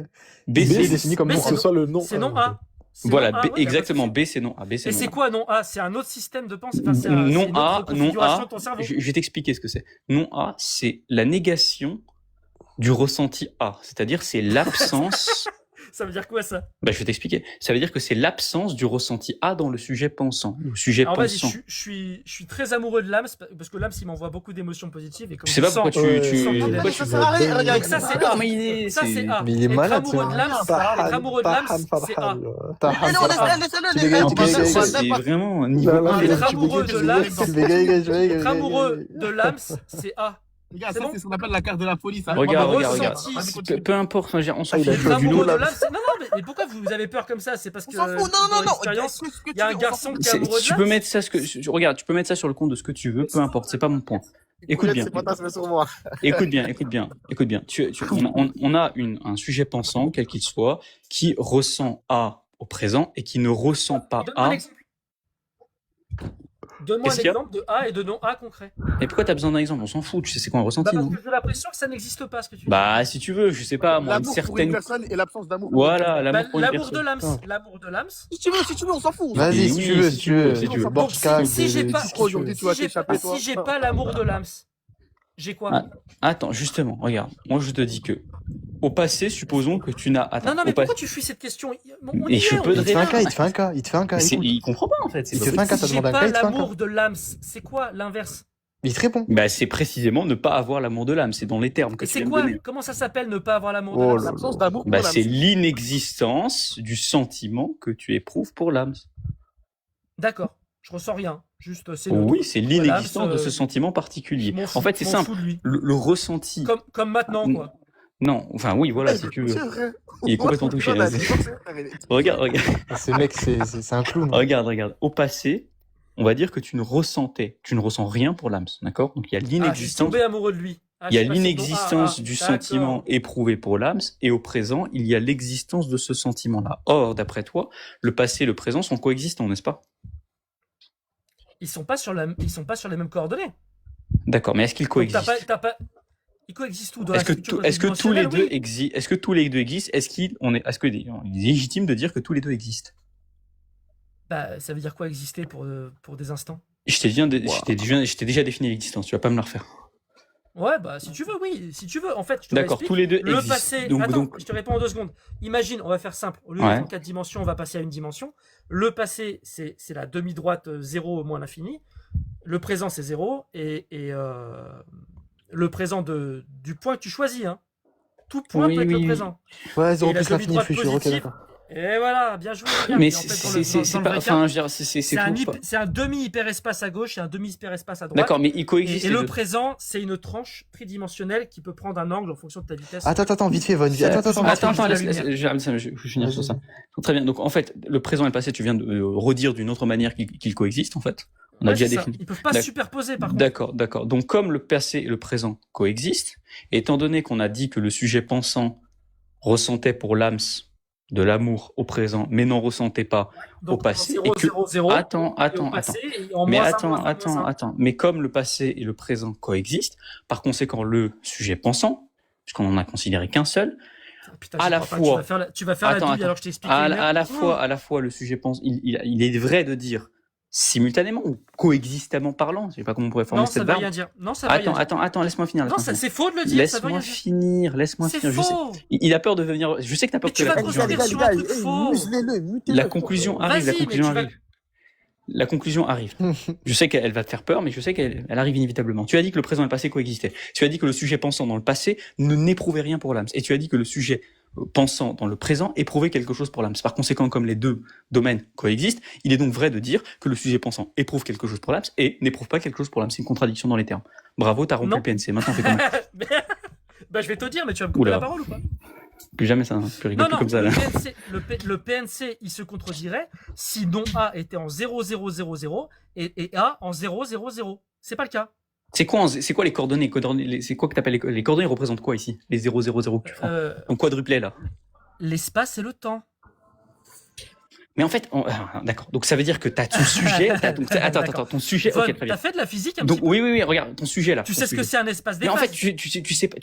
B, c'est c'est... défini comme Mais non, c'est que ce soit le nom. C'est non A. C'est Voilà, non A, B, ouais, y a pas de exactement, souci. B, c'est non A. B, c'est Et non c'est A. quoi non A? C'est un autre système de pensée. Enfin, c'est une Non autre A, configuration de ton cerveau. je vais t'expliquer ce que c'est. Non A, c'est la négation du ressenti A. C'est-à-dire, c'est l'absence... Ça veut dire quoi, ça? Je vais t'expliquer. Ça veut dire que c'est l'absence du ressenti A dans le sujet pensant. Le sujet Alors vas-y, pensant. je suis très amoureux de Lams parce que Lams il m'envoie beaucoup d'émotions positives et comme Je sais pas pourquoi tu... Ouais. Ça sert à rien, regarde. Ça c'est Ah, A. mais il est... Ça c'est A. Mais il est Être malade, amoureux de Lams, être amoureux de Lams, c'est A. Laisse-le, Tu dégages, En tu plus, dégages. ça, c'est vraiment un niveau... Là, là, Être là, tu amoureux dégages, de Lams, Être amoureux de Lams, c'est A. Regarde, C'est ça, bon c'est ce qu'on appelle la carte de la police. hein. Regarde, Le regarde. ressenti, Peu importe, enfin, je veux dire, on s'en Ah, il a fiche. fait être du amoureux lourd, de là. Lams, non, mais pourquoi vous avez peur comme ça? C'est parce On que s'en fout, dans non. l'expérience, il y a un garçon qui est amoureux de Tu peux Lams. mettre ça regarde, tu peux mettre ça sur le compte de ce que tu veux, peu importe, c'est pas mon point. Écoute bien. C'est fantasme sur moi. Écoute bien. On a un sujet pensant, quel qu'il soit, qui ressent A au présent et qui ne ressent pas Donne-moi un A. exemple. Donne-moi Qu'est-ce un qu'il y a exemple de A et de non A concret. Et pourquoi t'as besoin d'un exemple? On s'en fout, tu sais c'est quoi un ressenti, Parce non? que j'ai l'impression que ça n'existe pas ce que tu dis. Bah, si tu veux, je sais pas, moi, une L'amour pour une certaine... personne et l'absence d'amour. pour une Voilà, l'amour pour une L'amour de personne. Lams, l'amour de Lams. personne. Si tu veux, on s'en fout. Vas-y, si Oui, tu veux, si si tu veux. si tu veux. Borchka, Si j'ai pas- Aujourd'hui, tu vas t'échapper, toi. Si j'ai pas l'amour de Lams, j'ai quoi? Ah, attends, justement, regarde. Moi, je te dis que, au passé, supposons que tu n'as... Attends, Non, mais au passé... pourquoi tu fuis cette question? On Mais y je est, peux on te y est. Il te fait un cas. écoute. Il comprend pas, en fait. Il pas te fait un cas, possible. ça Si j'ai demande un pas cas, il te fait un cas. l'amour de Lams, c'est quoi l'inverse? Il te répond. Bah, c'est précisément ne pas avoir l'amour de l'âme. C'est dans les termes que Et tu c'est viens de quoi? donner. Comment ça s'appelle ne pas avoir l'amour de Oh Lams? là L'absence là. d'amour pour Bah, l'âme. c'est l'inexistence du sentiment que tu éprouves pour l'âme. D'accord, je ressens rien. Juste, c'est neutre. Oui, c'est l'inexistence de ce Lams, sentiment particulier. je m'en fous- En fait, c'est je m'en simple. fous de lui. Le ressenti. Comme maintenant, quoi. Non, enfin, oui, voilà, si tu veux. C'est vrai. Il est complètement touché. On a Vas-y. dit, c'est vrai. Regarde. Ce mec, c'est un clown. Regarde. Au passé, on va dire que tu ne ressens rien pour l'âme, d'accord? Donc, il y a Ah, je suis l'inexistence. tombé amoureux de lui. Ah, Il y a je suis passé de l'inexistence non, du d'accord. sentiment éprouvé pour l'âme, et au présent, il y a l'existence de ce sentiment-là. Or, d'après toi, le passé et le présent sont coexistants, n'est-ce pas? Ils sont pas sur les mêmes coordonnées. D'accord, mais est-ce qu'ils Donc, coexistent? Ils coexistent où dans Est-ce la que, structure est-ce que tous les dimensionnelle, deux oui. existent? Est-ce que tous les deux existent? Il est légitime de dire que tous les deux existent? Bah, ça veut dire quoi exister pour des instants? Je t'ai déjà défini l'existence, tu vas pas me la refaire. Ouais, bah si tu veux, oui, si tu veux. En fait, je te D'accord, réexplique. tous les deux Le existent. passé. Donc, Attends, donc, je te réponds en 2 secondes. Imagine, on va faire simple. Au lieu Ouais. d'être en 4 dimensions, on va passer à une dimension. Le passé, c'est la demi-droite 0 moins l'infini. Le présent, c'est 0. Et le présent du point que tu choisis. Hein. Tout point Oui, peut être oui, le oui. présent. Ouais, 0 Et la plus l'infini, demi-droite futur, ok, positive. d'accord. Et voilà, bien joué. Regarde. mais Et en fait, c'est dans le pas, vrai enfin, cas, je veux dire, c'est c'est un demi-hyperespace à gauche et un demi-hyperespace à droite. D'accord, mais ils coexistent. Et les le deux. présent, c'est une tranche tridimensionnelle qui peut prendre un angle en fonction de ta vitesse. Attends, vite fait, Von. Attends, Attends, la je vais finir sur ça. Très bien. Donc, en fait, le présent et le passé, tu viens de redire d'une autre manière qu'ils coexistent, en fait. On a Ouais, déjà c'est ça. défini. Ils peuvent pas se superposer, par contre. D'accord. Donc, comme le passé et le présent coexistent, étant donné qu'on a dit que le sujet pensant ressentait pour l'âme de l'amour au présent, mais n'en ressentait pas Donc, au passé, 0, et que 0, 0, attends. Mais attends. Mais comme le passé et le présent coexistent, par conséquent, le sujet pensant, puisqu'on en a considéré qu'un seul, Putain, à la tu fois- vas faire Attends, la douille alors que je t'ai expliqué. à la fois, le sujet pense, il est vrai de dire simultanément ou coexistamment parlant, je sais pas comment on pourrait formuler Non, ça cette veut barbe. rien dire. Non, ça veut rien dire. Attends, laisse-moi finir. Non, c'est faux de le dire, ça veut rien Laisse-moi dire. finir. C'est faux. Il a peur de venir. Je sais que t'as peur Mais que tu la vas te conclusion revenir arrive. sur un truc faux. Mutez-le. La conclusion arrive. Vas-y, mais tu vas- La conclusion arrive. Je sais qu'elle va te faire peur, mais je sais qu'elle arrive inévitablement. Tu as dit que le présent et le passé coexistaient. Tu as dit que le sujet pensant dans le passé n'éprouvait rien pour l'âme. Et tu as dit que le sujet pensant dans le présent éprouvait quelque chose pour l'âme. Par conséquent, comme les deux domaines coexistent, il est donc vrai de dire que le sujet pensant éprouve quelque chose pour l'âme et n'éprouve pas quelque chose pour l'âme. C'est une contradiction dans les termes. Bravo, t'as rompu Non. le PNC. Maintenant, on fait comment? Bah, je vais te dire, mais tu vas me couper Oula. la parole ou pas? Plus jamais ça, hein. Plus rigole plus comme ça, là. Le PNC, il se contredirait si non A était en 0000 et A en 000. C'est pas le cas. C'est quoi les coordonnées? C'est quoi que t'appelles les coordonnées représentent quoi ici? Les 000 que tu prends. Donc quadruplet là. L'espace et le temps. Mais en fait, d'accord. Donc ça veut dire que t'as ton sujet. Attends, ton sujet. Von, Ok, très bien. t'as fait de la physique un Donc petit peu. oui, regarde ton sujet là. Tu ton sais ce que sujet. c'est un espace Mais en d'espace. fait, tu sais pas.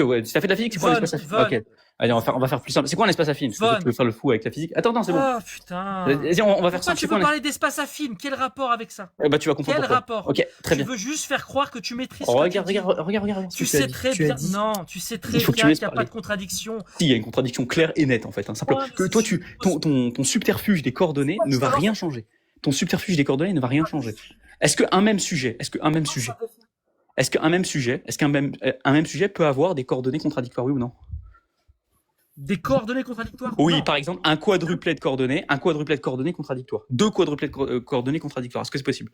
Ouais, si t'as fait de la physique, c'est quoi un Von, espace affine? Von. Ok. Allez, on va faire plus simple. C'est quoi un espace affine? Parce que Von. tu peux faire le fou avec la physique. Attends, c'est bon. Oh putain. Vas-y, on va faire Pourquoi simple. tu C'est veux quoi parler d'espace affine? Quel rapport avec ça? Bah tu vas comprendre Quel pourquoi. rapport? Ok, très bien. Tu veux juste faire croire que tu maîtrises. Oh, ce que tu dis. regarde. Tu sais très bien. Non, tu sais très Il faut que tu bien laisses qu'il n'y a pas parler. de contradiction. Si, il y a une contradiction claire et nette en fait. Hein, simplement Ouais, mais que c'est toi, super ton subterfuge des coordonnées ne va rien changer. Ton subterfuge des coordonnées ne va rien changer. Est-ce qu'un même sujet peut avoir des coordonnées contradictoires, oui ou non? Des coordonnées contradictoires? Oui, Non. par exemple, un quadruplet de coordonnées contradictoires. Deux quadruplets de coordonnées contradictoires. Est-ce que c'est possible?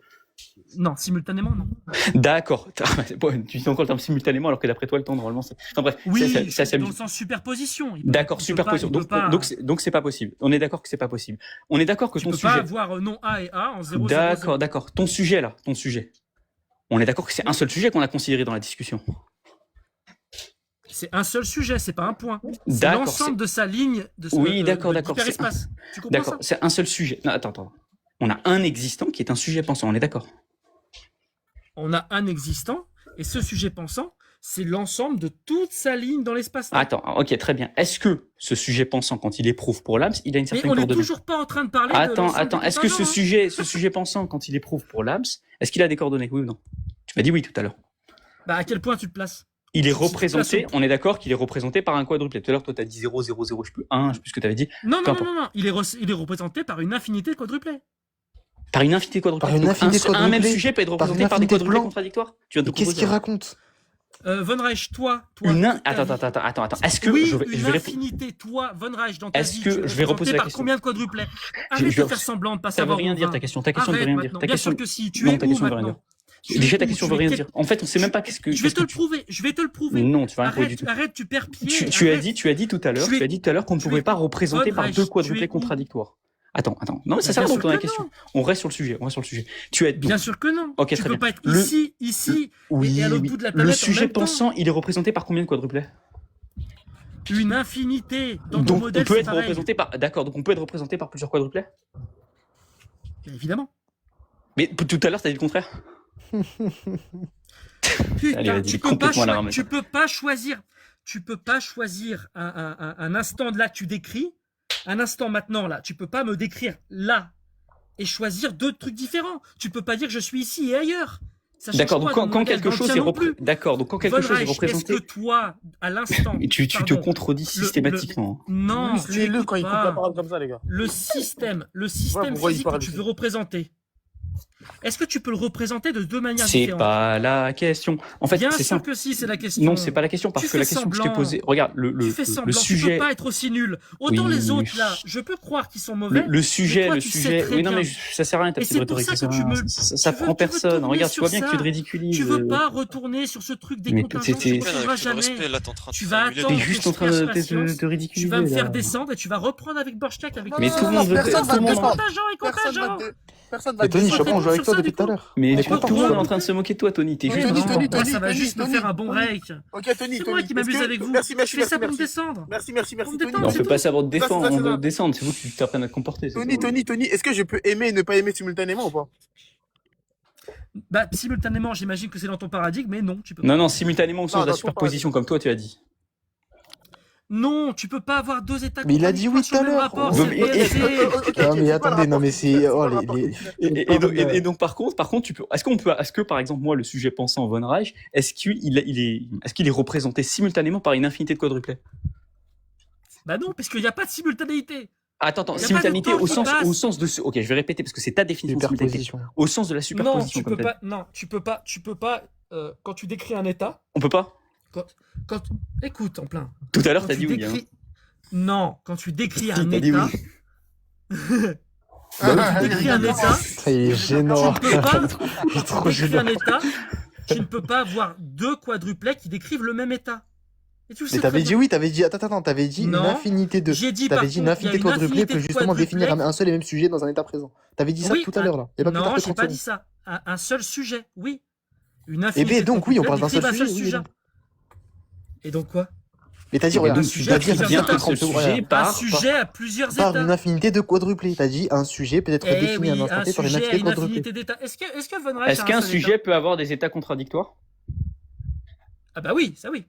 Non, simultanément, non. D'accord. Bon, tu dis encore le terme simultanément alors que d'après toi, le temps, normalement, c'est... Enfin bref, Oui, c'est dans le sens superposition. D'accord, superposition. Donc c'est pas possible. On est d'accord que c'est pas possible. On est d'accord que tu ton peux sujet... pas avoir non A et A en 0, D'accord. Ton sujet. On est d'accord que c'est un seul sujet qu'on a considéré dans la discussion. C'est un seul sujet, c'est pas un point. C'est D'accord, l'ensemble de sa ligne de Oui, d'accord. d'hyperespace. Tu comprends D'accord, ça? c'est un seul sujet. Non, attends. On a un existant qui est un sujet pensant, on est d'accord? On a un existant, et ce sujet pensant, c'est l'ensemble de toute sa ligne dans l'espace. Attends, ok, très bien. Est-ce que ce sujet pensant, quand il éprouve pour l'âme, il a une Mais certaine on n'est coordonnée? toujours pas en train de parler de Attends. l'ensemble des Est-ce que contingents, ce sujet pensant, quand il éprouve pour l'âme, est-ce qu'il a des coordonnées, oui ou non? Tu m'as dit oui tout à l'heure. Bah, à quel point tu te places? Il est Si tu représenté, places- on est d'accord qu'il est représenté par un quadruplet. Tout à l'heure, toi, t'as dit 0, 0, 0, je sais plus, 1, je sais plus ce que t'avais dit. Non, Peu non, importe. non. Il est représenté par une infinité de quadruplets. Par une infinité de quadruplets. Par une Donc, infinité de un même quadruplets. sujet peut être Par une représenté par des infinité de quadruplets blancs. contradictoires. Tu viens de Qu'est-ce qu'il proposer. raconte? Von Reich, toi. Attends. Est-ce que Oui, je vais une répondre? infinité, toi, Von Reich, dans ta Est-ce vie, que tu es je vais reposer représenté la par question? combien de quadruplets? Je Arrête vais- de faire semblant de pas Ça veut savoir rien où on dire va. ta question. Ta question ne veut Arrête rien dire. maintenant. Ta Bien question. sûr que si. Tu Non, es ta où question ne veut rien maintenant? dire. Déjà, ta question veut rien dire. En fait, on sait même pas qu'est-ce que. Je vais te le prouver. Je vais te le prouver. Non, tu vas rien prouver du tout. Arrête, tu perds pied. Tu as dit tout à l'heure qu'on ne pouvait pas représenter par deux quadruplets tu es où? contradictoires. Attends. Non, mais ça Bien sert à sûr répondre à la que question. non. On reste sur le sujet. Tu as Bien sûr que non. Ok, Tu très peux bien. pas être Le- ici, Oui, et à l'autre oui. bout de la planète Le en sujet même temps. pensant, il est représenté par combien de quadruplets? Une infinité. Dans ton Donc on modèle, peut c'est être pareil. représenté par. D'accord. Donc on peut être représenté par plusieurs quadruplets. Bien évidemment. Mais tout à l'heure, t'as dit le contraire. Putain, Allez, vas-y, tu peux complètement pas à la ramasse. tu peux pas choisir un instant de là que tu décris, un instant maintenant là. Tu peux pas me décrire là et choisir deux trucs différents. Tu peux pas dire je suis ici et ailleurs. Ça change D'accord, donc quoi dans quand le quelque langage? chose Dans est le tien non plus. d'accord, donc quand quelque Von chose est Reich, représenté, est-ce que toi, à l'instant, et tu te pardon, contredis systématiquement. non, tu Musclez-le écoutes quand il coupe la pas. parole comme ça, les gars. Le système pourquoi il physique que parle tu ici veux représenter, est-ce que tu peux le représenter de deux manières C'est différentes? pas la question. En fait, Bien c'est sûr simple. que si, c'est la question. Non, c'est pas la question, parce Tu que la fais question que je t'ai semblant. posée, regarde, Tu fais le semblant, tu sujet, peux pas être aussi nul. Autant Oui, les oui, autres, là, je peux croire qu'ils sont mauvais. le sujet, toi, tu sais très oui, non, bien. mais ça sert à rien, ta Et petite c'est pour rhétorique, ça ça que sert à tu rien. me- Ça tu veux- prend tu veux personne. tourner Regarde, tu sur vois bien que tu ça. te ridiculises. Tu veux pas retourner sur ce truc des Mais contingents, t'es- tu t'es- ne retrouveras jamais. Là, t'es en train de Tu vas formuler attendre T'es que juste je en train de cherche patience. te ridiculiser. Tu vas me faire là. descendre et tu vas reprendre avec Borchak avec Mais tes tout le monde veut- personne tout va le monde- descendre. contingents. Personne va Mais Tony, descendre. je sais pas, on joue avec toi Sur ça, depuis du tout à coup. l'heure. Mais Mais tout le pourquoi monde est en train de se moquer de toi, Tony. T'es Oui, juste. Tony, non, Tony, bah, ça va Tony, juste me Tony, faire un bon Tony. break. Ok, Tony, C'est moi qui m'amuse est-ce que- avec vous. Merci, Je fais ça pour me descendre. Merci, Pour me Tony. détendre, On c'est peut tout. pas savoir te défendre, Ça, c'est on veut ça. te descendre. C'est vous qui t'apprennes à te comporter. c'est tout. Tony, est-ce que je peux aimer et ne pas aimer simultanément ou pas? Bah, simultanément, j'imagine que c'est dans ton paradigme, mais non, tu peux pas. Non, simultanément au sens de la attends, superposition, comme toi tu as dit. Non, tu peux pas avoir deux états Mais il a dit oui contradictoires tout à sur le même l'heure. rapport, Non, c'est mais- le BRC. Non, mais attendez, non, mais c'est. Oh, Et donc par contre, tu peux. Est-ce que par exemple moi, le sujet pensant en Von Reich, est-ce qu'il est représenté simultanément par une infinité de quadruplets? Bah non, parce qu'il n'y a pas de simultanéité. Attends, Y a pas de simultanéité temps au qui sens passe. de ce. Ok, je vais répéter parce que c'est ta définition de simultanéité. Superposition. Au sens de la Non, superposition. tu comme peux t'as pas. dit. Non, tu peux pas. Quand tu décris un état, On peut pas. quand écoute en plein. Tout à l'heure Quand t'as tu dit oui. Hein. décris- Non, quand tu décris Si, un t'as dit état, oui. quand tu décris un état, Ça, il est gênant. tu ne peux pas. Il est trop Quand tu décris un gênant. état, tu ne peux pas avoir deux quadruplets qui décrivent le même état. Et tu le sais Mais t'avais très dit bien. oui, t'avais dit. Attends, t'avais dit une Non, infinité de. j'ai dit, par T'avais dit une contre, il y a infinité de une quadruplés infinité peut de justement définir quadruplets. un seul et même sujet dans un état présent. T'avais dit ça Oui, tout à l'heure là. Il y a pas plus tard non, que j'ai 30 pas dit secondes. ça. Un seul sujet, oui. Une Eh infinité ben de donc oui, on quadruplets parle d'un seul décrivent un sujet. sujet. Oui. Et donc quoi? Mais t'as dit, Et regarde, donc, sujet t'as qui dit vient bien d'un que ce seul sujet Un par sujet à plusieurs par états. une infinité de quadruplés. T'as dit un sujet peut être Eh défini à oui, un instant un T par une sujet à infinité de une quadruplés. infinité d'états. Est-ce que Von Reich Est-ce a qu'un seul sujet état peut avoir des états contradictoires? Ah bah oui, ça oui.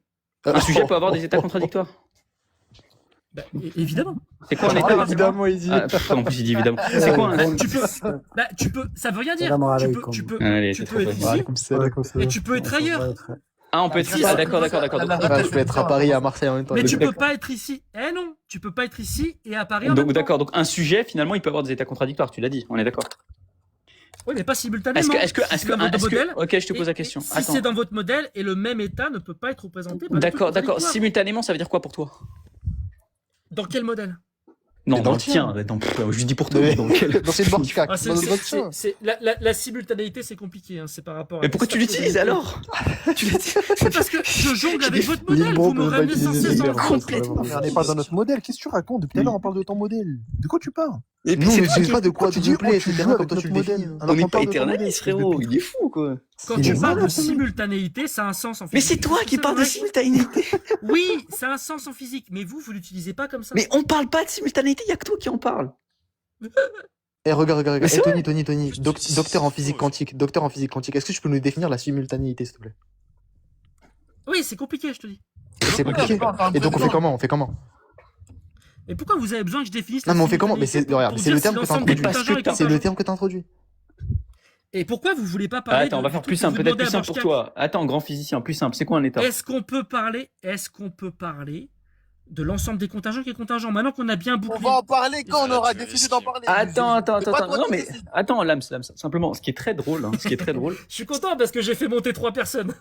Un sujet peut avoir des états contradictoires? Bah, évidemment. C'est quoi un état? Évidemment, il dit. En plus il dit évidemment. C'est quoi un Tu peux, ça veut rien dire. Salam Tu alaikum. peux Allez, tu t'es peux trop être fort. ici et tu peux être ailleurs. Ah, on peut être Si, ah, ça- d'accord. Ah, je peux être à Paris et à Marseille en même temps. Mais tu D'accord. peux pas être ici. Eh non, tu peux pas être ici et à Paris en même Donc temps. d'accord, donc un sujet finalement il peut avoir des états contradictoires, tu l'as dit, on est d'accord. Oui, mais pas simultanément. Est-ce que Si c'est dans votre modèle, ok, je te pose la question. Si Attends. c'est dans votre modèle et le même état ne peut pas être représenté par des D'accord, trucs d'accord. contradictoires. Simultanément, ça veut dire quoi pour toi? Dans quel modèle? Non, Mais dans dans le le tien. tien. Je dis pour toi. Mais- dans quel- Non, c'est le Borchak. Ah, c'est- Dans le c'est- Borchak. c'est- la simultanéité, c'est compliqué. Hein, c'est par rapport. Mais à pourquoi tu l'utilises alors? Tu l'utilises. C'est parce que je jongle avec votre Il est modèle. bon Vous me qu'on va ramenez sans utiliser cesse les dans le verbes. compte. Complètement. Mais on n'est pas dans notre modèle. Qu'est-ce que tu racontes? Depuis tout à l'heure, on parle de ton modèle. De quoi tu parles? Et puis Non, c'est mais toi je qui- sais pas de quoi tu tu dis, te plais, tu etc. joues Comme avec toi notre tu le définis. modèle. On n'est pas parle de ton éternaliste, modèle, frérot. fils de Il est fou, quoi. Quand Il tu est parles de malade. simultanéité, ça a un sens en Mais physique. c'est toi qui parles de vrai. simultanéité. Oui, ça a un sens en physique, mais vous l'utilisez pas comme ça. Mais on parle pas de simultanéité, il y a que toi qui en parle. Eh, regarde. Mais c'est Eh, Tony. Docteur en physique quantique. Est-ce que tu peux nous définir la simultanéité, s'il te plaît? Oui, c'est compliqué, je te dis. C'est compliqué. Et donc, on fait comment? Et pourquoi vous avez besoin que je définisse Non, la mais on fait comment? Mais simultanéité c'est, regarde, pour c'est le dire terme si que t'as l'ensemble des introduit. Parce que contingents est C'est le contingent. terme que t'as introduit. Et pourquoi vous voulez pas parler Attends, on va du faire truc plus que simple, vous peut-être demandez plus à simple pour Borchak? toi. Attends, grand physicien, plus simple. C'est quoi un état? Est-ce qu'on peut parler de l'ensemble des contingents qui est contingent? Maintenant qu'on a bien On bouclé. va en parler quand on aura décidé d'en parler. Attends. C'est pas toi Non, qui mais décides. attends, Lams. Simplement, ce qui est très drôle, Je suis content parce que j'ai fait monter 3 personnes.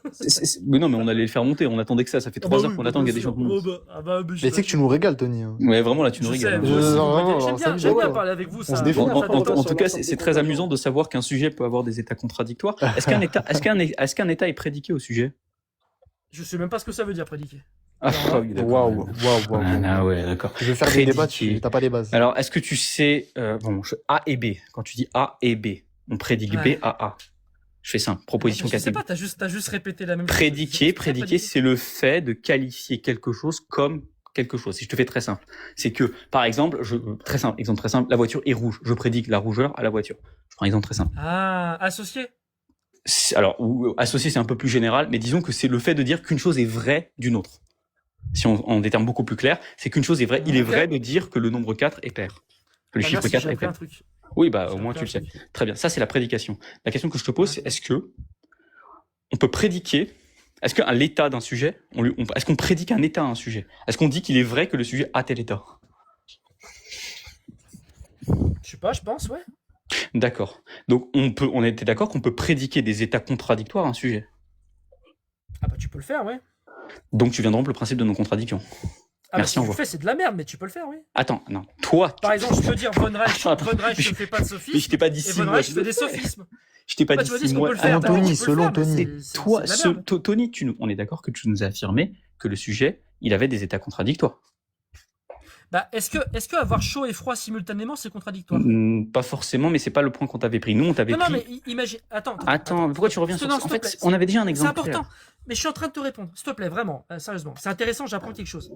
Mais non, mais on allait le faire monter. On attendait que ça. Ça fait 3 heures qu'on attend qu'il y a des gens qui montent. Mais tu sais que tu nous régales, Tony. hein. Ouais, vraiment, là, tu nous Je sais, régales. moi aussi, Non, vous m'aidez. non, J'aime ça bien me parler avec vous. Ça, se défend. ça fait En temps. tout cas, c'est très amusant de savoir qu'un sujet peut avoir des états contradictoires. Est-ce qu'un état est prédiqué au sujet? Je sais même pas ce que ça veut dire prédiquer. Ah, oui, d'accord. Waouh. Ah ouais, d'accord. Je veux faire des débats, Prédiqué. t'as pas les bases. Alors, est-ce que tu sais, A et B, quand tu dis A et B, on prédique Ouais. B à A. Je fais simple, proposition Je sais catégorie. pas, t'as juste répété la même chose. Prédiquer, c'est le fait de qualifier quelque chose comme quelque chose. Si je te fais très simple, c'est que, par exemple, exemple très simple, la voiture est rouge. Je prédique la rougeur à la voiture. Je prends un exemple très simple. Ah, associé. Alors, associé, c'est un peu plus général, mais disons que c'est le fait de dire qu'une chose est vraie d'une autre. Si on des termes beaucoup plus clairs, c'est qu'une chose est vraie. Il est Ok. vrai de dire que le nombre 4 est pair. Que le Bah, chiffre merci, 4 j'ai est appris un pair. truc. Oui, bah, J'ai au moins appris tu le un sais. truc. Très bien. Ça, c'est la prédication. La question que je te pose, c'est est-ce que on peut prédiquer. Est-ce qu'un l'état d'un sujet, est-ce qu'on prédique un état à un sujet? Est-ce qu'on dit qu'il est vrai que le sujet a tel état? Je sais pas, je pense, ouais. D'accord. Donc on était d'accord qu'on peut prédiquer des états contradictoires à un sujet. Ah bah tu peux le faire, ouais. Donc tu viens de rompre le principe de non-contradiction. Ah Merci, bah au si tu revoir. le fais, c'est de la merde, mais tu peux le faire, oui. Attends, non. Toi. Par exemple, je peux dire Von Reich je ne fait pas de Mais je sophisme, t'ai pas dit et si Von moi Reich je fait le des fais. sophismes. Je t'ai pas Bah, dit tu m'as dit si qu'on moi. peut le faire. Tony, tu peux le selon faire, mais Tony. Toi, c'est de la merde. Tony, on est d'accord que tu nous as affirmé que le sujet, il avait des états contradictoires. Bah, est-ce que avoir chaud et froid simultanément, c'est contradictoire? Pas forcément, mais c'est pas le point qu'on t'avait pris. Nous, on t'avait Non, pris. mais imagine. Attends, Pourquoi tu reviens sur ça? En s'il te plaît, fait, on avait déjà un c'est exemple. important. clair. Mais je suis en train de te répondre. S'il te plaît, vraiment, sérieusement. C'est intéressant, j'apprends quelque chose.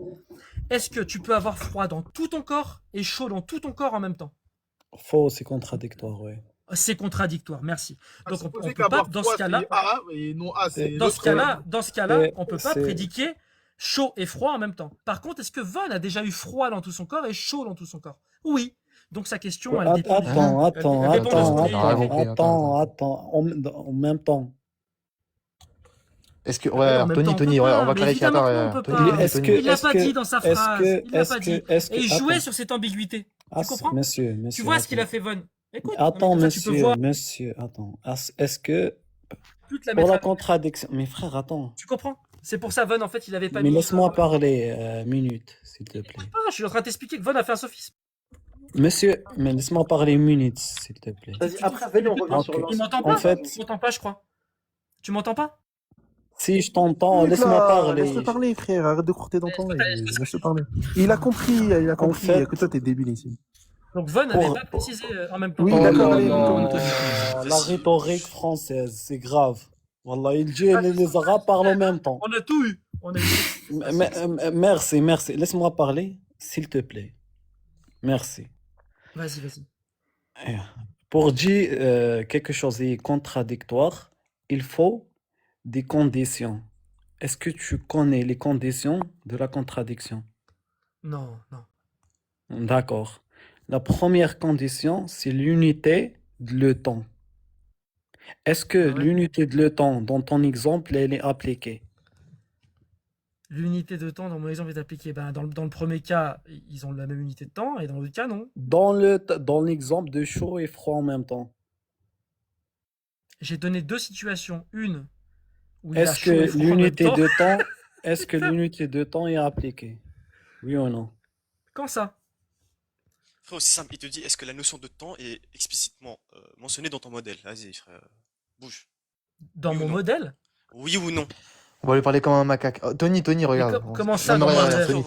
Est-ce que tu peux avoir froid dans tout ton corps et chaud dans tout ton corps en même temps? Faux, c'est contradictoire, ouais. C'est contradictoire, merci. Donc on Supposé peut pas, qu'avoir dans ce froid, cas-là, c'est A, et non A, c'est dans ce l'autre. cas-là, on peut pas c'est- prédiquer chaud et froid en même temps. Par contre, est-ce que Von a déjà eu froid dans tout son corps et chaud dans tout son corps? Oui. Donc sa question, elle dépend. Attends, elle dépend de ce qu'on dit. en même temps. Est-ce que. Mais Ouais, en même Tony, temps, Tony, on peut ouais, pas, on va mais clarifier. évidemment Attends, que non, on peut Tony, pas. Tony, Tony. Il l'a pas dit dans sa phrase. Il l'a pas dit. Et il jouait attends. sur cette ambiguïté. Ah, Tu comprends? monsieur, Tu vois ce qu'il a attends. fait, Von? Écoute, Attends, non, mais comme ça, tu peux voir monsieur, attends. Est-ce que toute la pour la méthode. contradiction, mes frères, attends. Tu comprends? C'est pour ça, Von, en fait, il avait pas Mais mis. laisse-moi parler, minute, s'il te plaît. Ah, je suis en train de t'expliquer que Von a fait un sophisme. Monsieur, mais laisse-moi parler une minute, s'il te plaît. Vas-y, après, venez, on revient sur Ok. Tu m'entends En pas? fait- Tu m'entends pas, je crois. Tu m'entends pas? Si je t'entends, laisse-moi parler. Laisse-le parler, frère. Arrête de courter dans ton Laisse-le parler, Laisse-le parler. Il a compris, fait- que toi, t'es débile ici. Donc Von Pour- n'avait pas précisé en même temps. Oui, Oh d'accord, là allez, là, Tony. la rhétorique française, c'est grave. Wallah, il dit les Arabes parlent en même temps. On a tout eu. On a eu. Merci. Laisse-moi parler, s'il te plaît. Merci. Vas-y. Pour dire quelque chose est contradictoire, il faut des conditions. Est-ce que tu connais les conditions de la contradiction? Non. D'accord. La première condition, c'est l'unité de le temps. Est-ce que Ah ouais. l'unité de le temps, dans ton exemple, elle est appliquée? L'unité de temps dans mon exemple est appliquée. Ben, dans le premier cas, ils ont la même unité de temps, et dans l'autre cas, non. Dans l'exemple de chaud et froid en même temps. J'ai donné deux situations. Une où il a Est-ce chaud et que froid en même l'unité temps. de temps, est-ce que l'unité de temps est appliquée? Oui ou non? Quand ça? Frère, c'est simple, il te dit est-ce que la notion de temps est explicitement mentionnée dans ton modèle? Vas-y, frère, bouge. Dans Oui ou mon non? modèle? Oui ou non? On va lui parler comme un macaque. Oh, Tony, regarde. comment ça, Non, dans mais mon regarde, modèle?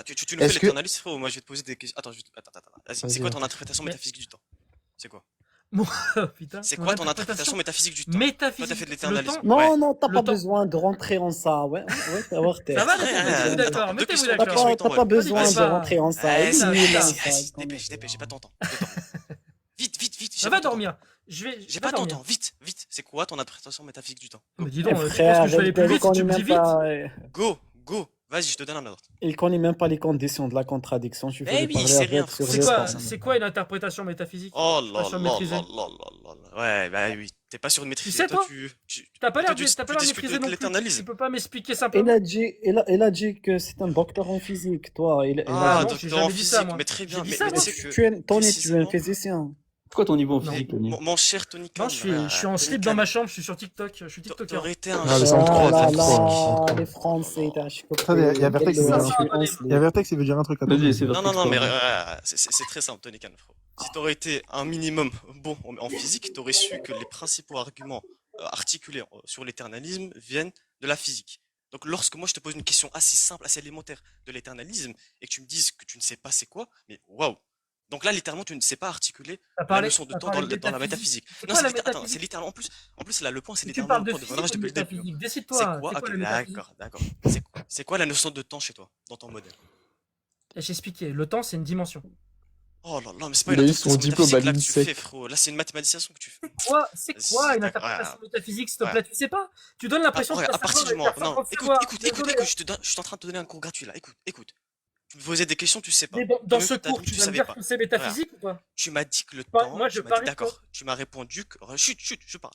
Tony. Tu nous fais Est-ce que- l'éternaliste, frère, ou moi je vais te poser des questions. Attends, attends. Vas-y, Vas-y, c'est quoi ouais. ton interprétation Mais- métaphysique du temps? C'est quoi? Oh, putain. C'est Mon quoi ton interprétation métaphysique du temps? Toi, métaphysique? t'as fait de Le l'éternalisme. temps- Ouais. Non, t'as Le pas temps. besoin de rentrer en ça. Ouais, ça va Ça va, Frère, mettez-vous d'accord, attends, deux mettez-vous questions, T'as d'accord. deux pas, t'as pas besoin Vas-y, de vas-y. rentrer en ça. Vas-y, ça, Élimine ça. ça, vas-y, comme dépêche, j'ai pas ton temps. Vite, j'ai Ça pas va ton temps. dormir. Je vais J'ai pas ton dormir. temps, vite. C'est quoi ton interprétation métaphysique du temps? Mais dis Eh, donc, tu penses frère, que je vais aller plus vite si tu me dis vite? Go, vas-y, je te donne un ordre. Il connaît même pas les conditions de la contradiction. Tu veux Eh lui oui, parler c'est rien, avec sur frère, C'est le quoi, temps. c'est quoi une interprétation métaphysique? Oh Je suis là pas sûr de là maîtriser. là. Ouais, bah oui, t'es pas sûr de maîtriser. sais, toi tu T'as pas l'air toi, de tu t'as pas l'air de discutes maîtriser de non plus. l'éternalisme. Tu peux pas m'expliquer Il simplement. a dit que c'est un docteur en physique, toi. Ah, non, donc j'ai t'es en jamais dit ça, physique, moi. mais très bien. J'ai dit Mais, ça, mais moi. tu sais que, Tony, tu es un précisément- physicien. Quoi ton niveau en Non. physique, Tony? mon cher Tony Non, Khan, je suis en slip dans ma chambre, je suis sur TikTok, je suis TikToker. T'aurais été un Ah, mais génie. c'est en trois, Ah là c'est en trois. là, les Français, t'as Attendez, il y a Vertex, il veut dire un truc. Il Il y a Vertex, il veut dire un truc à Vas-y, Tony. essaie de Non, mais Vertex, c'est très simple, Tony Khan, frérot. Si t'aurais été un minimum bon en physique, t'aurais su que les principaux arguments articulés sur l'éternalisme viennent de la physique. Donc lorsque moi je te pose une question assez simple, assez élémentaire de l'éternalisme, et que tu me dises que tu ne sais pas c'est quoi, mais waouh! Donc là, littéralement, tu ne sais pas articuler la notion de temps dans la métaphysique. C'est Non, quoi la c'est métaphysique? littéralement. En plus, là, le point, c'est Tu littéralement parles le de point de physique Von Rage ou de depuis le début. métaphysique? C'est Décide-toi, quoi? c'est quoi Ok, la métaphysique? d'accord. C'est quoi la notion de temps chez toi, dans ton modèle? J'ai expliqué, le temps c'est une dimension. Oh là là, mais c'est pas Il une a eu interprétation son diplôme à métaphysique là que tu l'INSEC. fais, frérot. Là, c'est une mathématisation que tu fais. C'est quoi une interprétation métaphysique, s'il te plaît? Tu sais pas? Tu donnes l'impression de Regarde, pas à partir du savoir, moment. mais Non, t'as pas écoute, désolé, je suis en train de te donner un cours gratuit là. Écoute. Tu me posais des questions, tu sais pas. Mais dans Toi-même, ce t'as cours, dit tu tu vas me savais dire pas. que c'est métaphysique ou pas? Tu m'as dit que le Pas- temps. moi, je tu m'as dit parie d'accord. quoi. Tu m'as répondu que. Chut, je parle.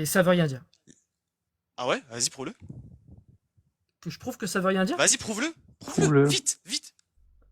Et ça veut rien dire. Ah ouais? Vas-y, prouve-le. Que je prouve que ça veut rien dire? Vas-y, prouve-le. Prouve-le. Vite, vite.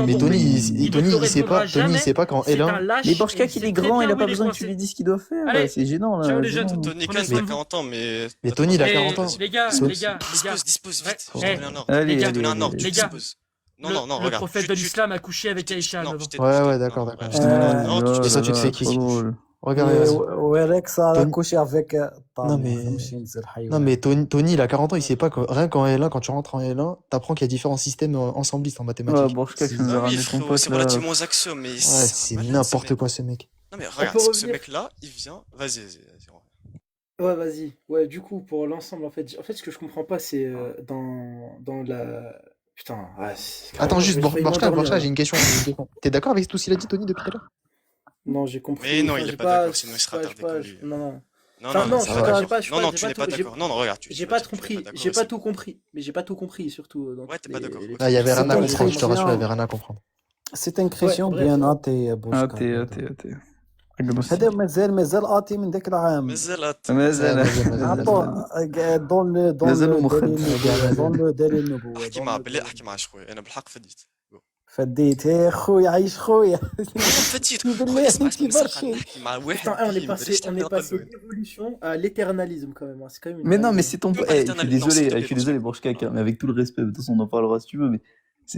Oui, mais tambour, Tony, il ne te il sait pas, répondra Tony, il jamais. sait pas quand C'est un L1. lâche. Mais et Borchka, il qu'il sait est très grand, bien il a où pas il est besoin que tu coincé. lui dises ce qu'il doit faire. Allez, C'est gênant, ciao là. les jeunes. gênant. Tony, Prenez quand soin t'as de vous. 40 ans, mais. Mais Tony, il a Et 40 ans. les gars, So- les gars, les gars. Dispose vite. Ouais, Je t'ai donné un ordre. Allez, Les gars, Je t'ai donné un ordre, les tu gars. disposes. Non, Le regarde. prophète de l'islam a couché avec tu t'es- Aïcha. non, 9 ans. tu t'es- Ouais, tu t'es- ouais, d'accord, non, d'accord. je t'ai donné un ordre, tu Ça, tu te t'es- fais qui? trop drôle. Regarde, وياك ça a Tony- couché avec Non, mais Tony, il a 40 ans, il sait pas que rien qu'en L1, quand tu rentres en L1, t'apprends qu'il y a différents systèmes ensemblistes en mathématiques. Borchka, tu C'est- nous as Ah oui, ramené ton frérot, pote c'est là. relativement aux axiomes, mais Ouais, c'est c'est un malade, ce n'importe mec. quoi ce mec. Non, mais On regarde, peut ce revenir. mec-là, il vient. Vas-y, vas-y. Ouais, vas-y. Ouais, du coup, pour l'ensemble, en fait, ce que je comprends pas, c'est dans la. Putain, Attends, juste, j'ai failli Borchka, m'endormir, là. j'ai une question. T'es d'accord avec tout ce qu'il a dit, Tony, depuis tout à l'heure? Non, j'ai compris. Mais non, Enfin, il est j'ai pas d'accord, sinon il sera j'ai tardé pas- comme lui. Non, non. Non, Enfin, non, non, non, je c'est suis pas pas- d'accord. j'ai pas- je suis Non, pas- non, j'ai tu pas n'es tout- pas j'ai- d'accord. Non, non, regarde, J'ai vas-y, pas tu n'es compris. d'accord, J'ai et pas c'est tout bon. compris. Mais j'ai pas tout compris, surtout. Dans Ouais, t'es toutes pas les- d'accord. les- Ok. Ah, il y avait rien à C'est comprendre, je te rassure, il y incroyable. avait rien à comprendre. C'est une question bref. bien atée Ah, بوشكا t'es. Agnostique. هذا مازال آتي من ذاك العام مازال مازال عطوه dans مازالوا le مخد. دليل النبوة احكي مع بلي احكي مع شخويا انا بالحق فديت فديت يا خويا عيش خويا فديت بالله خويا اسمع انت اسمع برشي نحكي مع واحد Putain, on est دين passé, بلاش on est تعمل passé القلب. d'évolution à l'éternalisme quand même. Hein. C'est quand même une Mais non, mais dinguerie. c'est ton. Tu veux pas Je l'éternel- suis non, s'il te désolé, plaît, je suis parce désolé, que- Borchka, mais avec tout le respect, de toute façon, on en parlera si tu veux, mais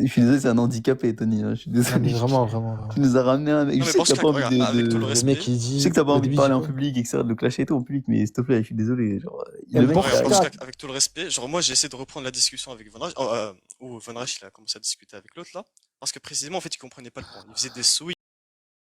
je suis désolé, c'est un handicapé, Tony. Hein. Je suis Non, mais désolé. vraiment. Tu nous as ramené un mec. Non, Je mais sais que t'as Borchka, pas envie regarde, avec tout le Le respect. mec, il dit. Je sais que t'as pas au envie de début, parler en il dit- public, etc., de le clasher et tout en public, mais s'il te plaît, je suis désolé. Genre, Mais le mec, Borchka, Regarde, a- Borchka, avec tout le respect, genre moi j'ai essayé de reprendre la discussion avec Van Rasch, où Van Rasch il a commencé à discuter avec l'autre là, parce que précisément en fait il comprenait pas le point. Il faisait des sous,